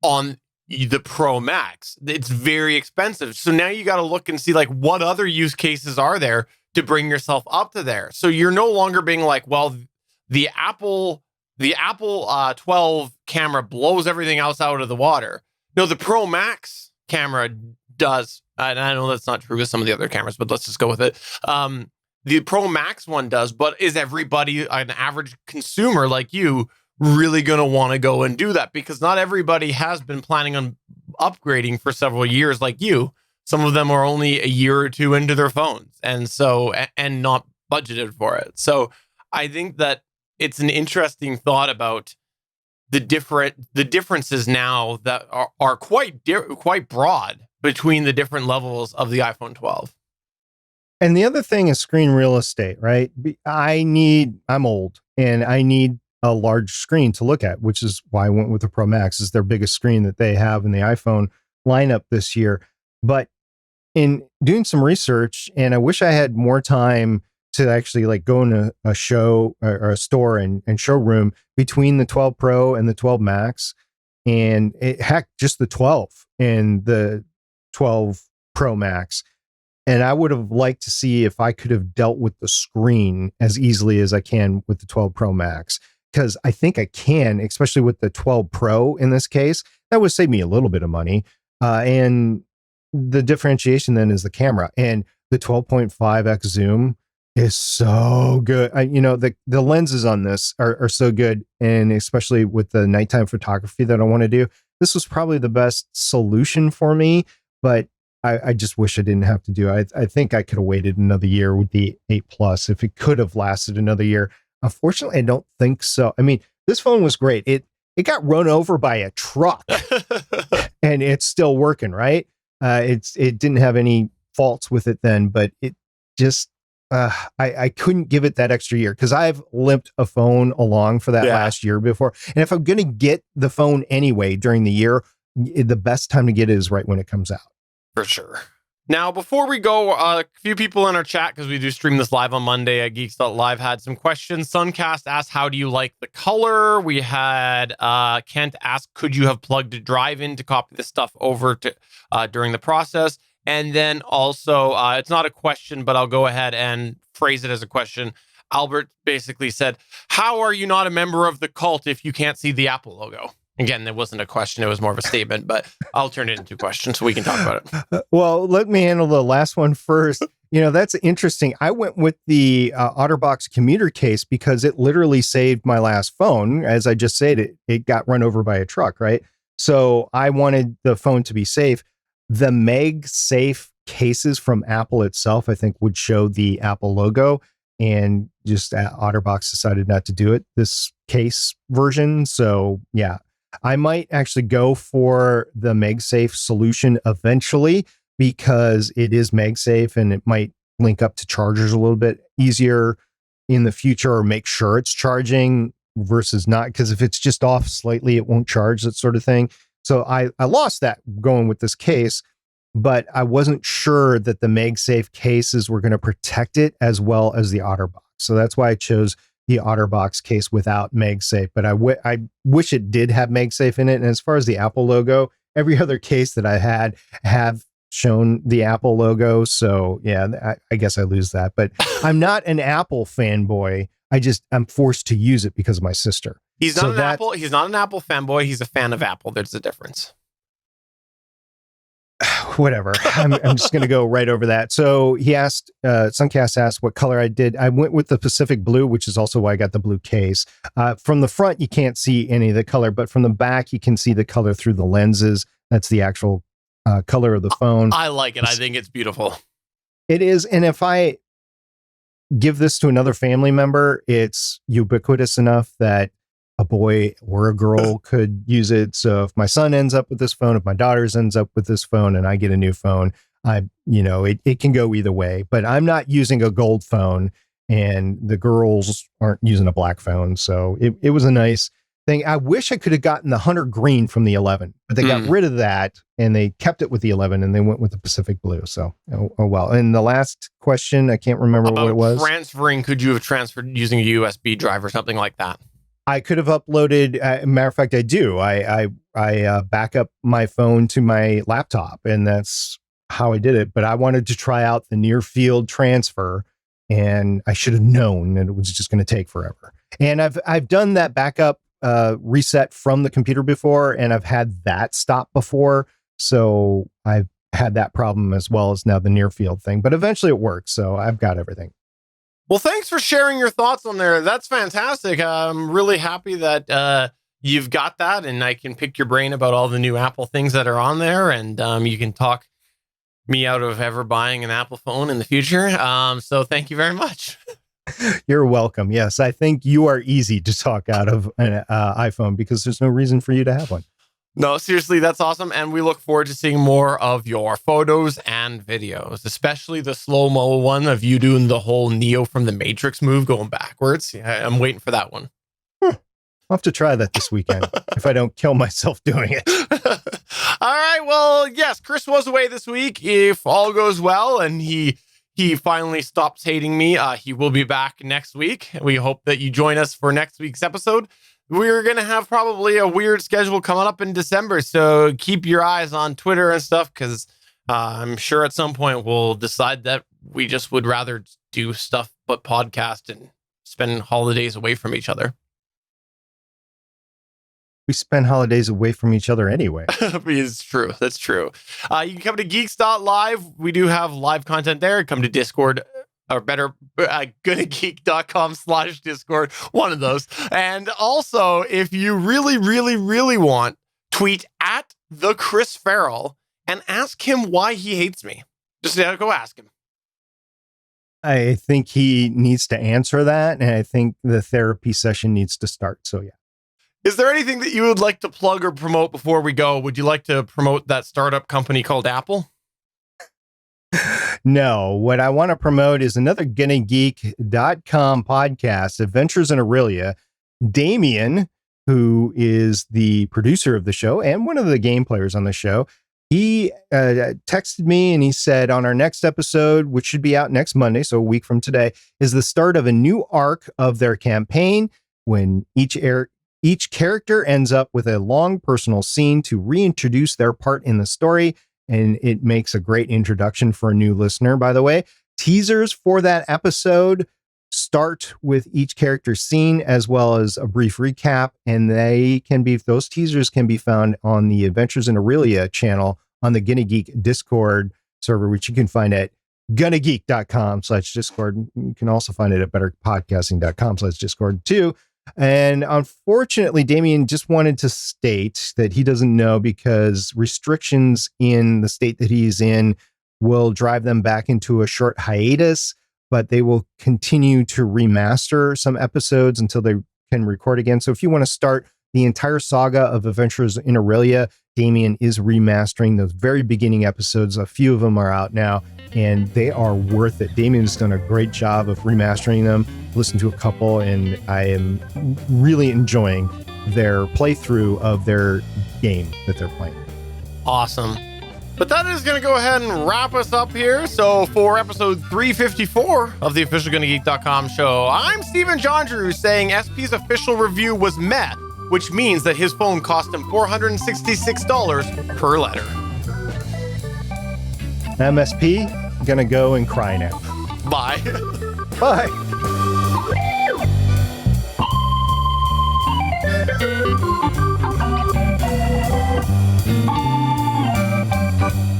on the Pro Max, it's very expensive. So now you got to look and see like what other use cases are there to bring yourself up to there. So you're no longer being like, well, the Apple 12 camera blows everything else out of the water. No, the Pro Max camera does. And I know that's not true with some of the other cameras, but let's just go with it. The Pro Max one does, but is everybody, an average consumer like you, really going to want to go and do that? Because not everybody has been planning on upgrading for several years like you. Some of them are only a year or two into their phones and not budgeted for it. So I think that it's an interesting thought about the differences now that are quite broad between the different levels of the iPhone 12. And the other thing is screen real estate, right? I'm old and I need a large screen to look at, which is why I went with the Pro Max. Is their biggest screen that they have in the iPhone lineup this year. But in doing some research, and I wish I had more time to actually like go in a show or a store and showroom between the 12 Pro and the 12 Max, and just the 12 and the 12 Pro Max. And I would have liked to see if I could have dealt with the screen as easily as I can with the 12 Pro Max. Because I think I can, especially with the 12 Pro in this case. That would save me a little bit of money. And the differentiation then is the camera. And the 12.5x zoom is so good. The lenses on this are so good. And especially with the nighttime photography that I want to do, this was probably the best solution for me. But I just wish I didn't have to do it. I think I could have waited another year with the 8 Plus if it could have lasted another year. Unfortunately, I don't think so. I mean, this phone was great. It got run over by a truck and it's still working, right? It didn't have any faults with it then, but it just, I couldn't give it that extra year because I've limped a phone along for that last year before. And if I'm going to get the phone anyway during the year, the best time to get it is right when it comes out. For sure. Now, before we go, a few people in our chat, because we do stream this live on Monday at Geeks.live, had some questions. Suncast asked, how do you like the color? We had Kent ask, could you have plugged a drive in to copy this stuff over to during the process? And then also, it's not a question, but I'll go ahead and phrase it as a question. Albert basically said, how are you not a member of the cult if you can't see the Apple logo? Again, it wasn't a question. It was more of a statement, but I'll turn it into a question so we can talk about it. Well, let me handle the last one first. That's interesting. I went with the OtterBox commuter case because it literally saved my last phone. As I just said, it got run over by a truck, right? So I wanted the phone to be safe. The MagSafe cases from Apple itself, I think, would show the Apple logo, and just OtterBox decided not to do it, this case version. So yeah. I might actually go for the MagSafe solution eventually because it is MagSafe and it might link up to chargers a little bit easier in the future, or make sure it's charging versus not. Because if it's just off slightly, it won't charge, that sort of thing. So I lost that going with this case, but I wasn't sure that the MagSafe cases were going to protect it as well as the OtterBox. So that's why I chose the OtterBox case without MagSafe, but I wish it did have MagSafe in it. And as far as the Apple logo, every other case that I had have shown the Apple logo. So yeah, I guess I lose that, but I'm not an Apple fanboy. I'm forced to use it because of my sister. He's not He's not an Apple fanboy. He's a fan of Apple. There's a difference. Whatever. I'm just going to go right over that. So he asked, Suncast asked what color I did. I went with the Pacific blue, which is also why I got the blue case. From the front, you can't see any of the color, but from the back, you can see the color through the lenses. That's the actual color of the phone. I like it. I think it's beautiful. It is. And if I give this to another family member, it's ubiquitous enough that a boy or a girl could use it. So if my son ends up with this phone, if my daughter's ends up with this phone and I get a new phone, it can go either way, but I'm not using a gold phone and the girls aren't using a black phone. So it was a nice thing. I wish I could have gotten the Hunter green from the 11, but they got rid of that and they kept it with the 11 and they went with the Pacific blue. So, oh well. And the last question, I can't remember what it was. Transferring, could you have transferred using a USB drive or something like that? I could have uploaded. Matter of fact, I do. I back up my phone to my laptop, and that's how I did it. But I wanted to try out the near field transfer, and I should have known that it was just going to take forever. And I've done that backup reset from the computer before, and I've had that stop before, so I've had that problem as well as now the near field thing. But eventually, it works, so I've got everything. Well, thanks for sharing your thoughts on there. That's fantastic. I'm really happy that you've got that, and I can pick your brain about all the new Apple things that are on there, and you can talk me out of ever buying an Apple phone in the future. So thank you very much. You're welcome. Yes, I think you are easy to talk out of an iPhone because there's no reason for you to have one. No, seriously, that's awesome. And we look forward to seeing more of your photos and videos, especially the slow-mo one of you doing the whole Neo from the Matrix move going backwards. Yeah, I'm waiting for that one. I'll have to try that this weekend if I don't kill myself doing it. All right. Well, yes, Chris was away this week. If all goes well and he finally stops hating me, he will be back next week. We hope that you join us for next week's episode. We're going to have probably a weird schedule coming up in December, so keep your eyes on Twitter and stuff, because I'm sure at some point we'll decide that we just would rather do stuff but podcast and spend holidays away from each other. We spend holidays away from each other anyway. It's true. That's true. You can come to geeks.live. We do have live content there. Come to Discord. Or better, goodgeek.com/Discord, one of those. And also, if you really, really, really want, tweet at the Chris Farrell and ask him why he hates me. Just go ask him. I think he needs to answer that, and I think the therapy session needs to start. So, yeah. Is there anything that you would like to plug or promote before we go? Would you like to promote that startup company called Apple? No, what I want to promote is another GonnaGeek.com podcast, Adventures in Aurelia. Damien, who is the producer of the show and one of the game players on the show, he texted me and he said on our next episode, which should be out next Monday, so a week from today, is the start of a new arc of their campaign when each character ends up with a long personal scene to reintroduce their part in the story. And it makes a great introduction for a new listener, by the way. Teasers for that episode start with each character's scene as well as a brief recap. And those teasers can be found on the Adventures in Aurelia channel on the Gonna Geek Discord server, which you can find at GonnaGeek.com/Discord. You can also find it at betterpodcasting.com/Discord too. And unfortunately, Damien just wanted to state that he doesn't know because restrictions in the state that he's in will drive them back into a short hiatus, but they will continue to remaster some episodes until they can record again. So if you want to start the entire saga of Adventures in Aurelia, Damien is remastering those very beginning episodes. A few of them are out now, and they are worth it. Damien has done a great job of remastering them. Listened to a couple, and I am really enjoying their playthrough of their game that they're playing. Awesome. But that is going to go ahead and wrap us up here. So for episode 354 of the official GonnaGeek.com show, I'm Stephen John Drew saying SP's official review was met, which means that his phone cost him $466 per letter. MSP, gonna go and cry now. Bye. Bye.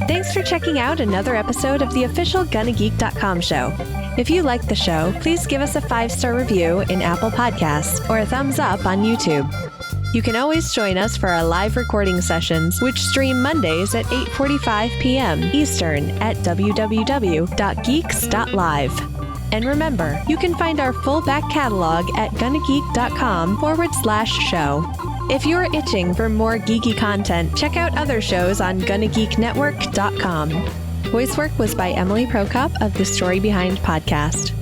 Thanks for checking out another episode of the official GonnaGeek.com show. If you like the show, please give us a 5-star review in Apple Podcasts or a thumbs up on YouTube. You can always join us for our live recording sessions, which stream Mondays at 8:45 p.m. Eastern at www.geeks.live. And remember, you can find our full back catalog at GonnaGeek.com/show. If you're itching for more geeky content, check out other shows on GonnaGeekNetwork.com. Voice work was by Emily Prokop of the Story Behind podcast.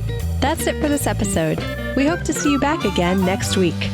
That's it for this episode. We hope to see you back again next week.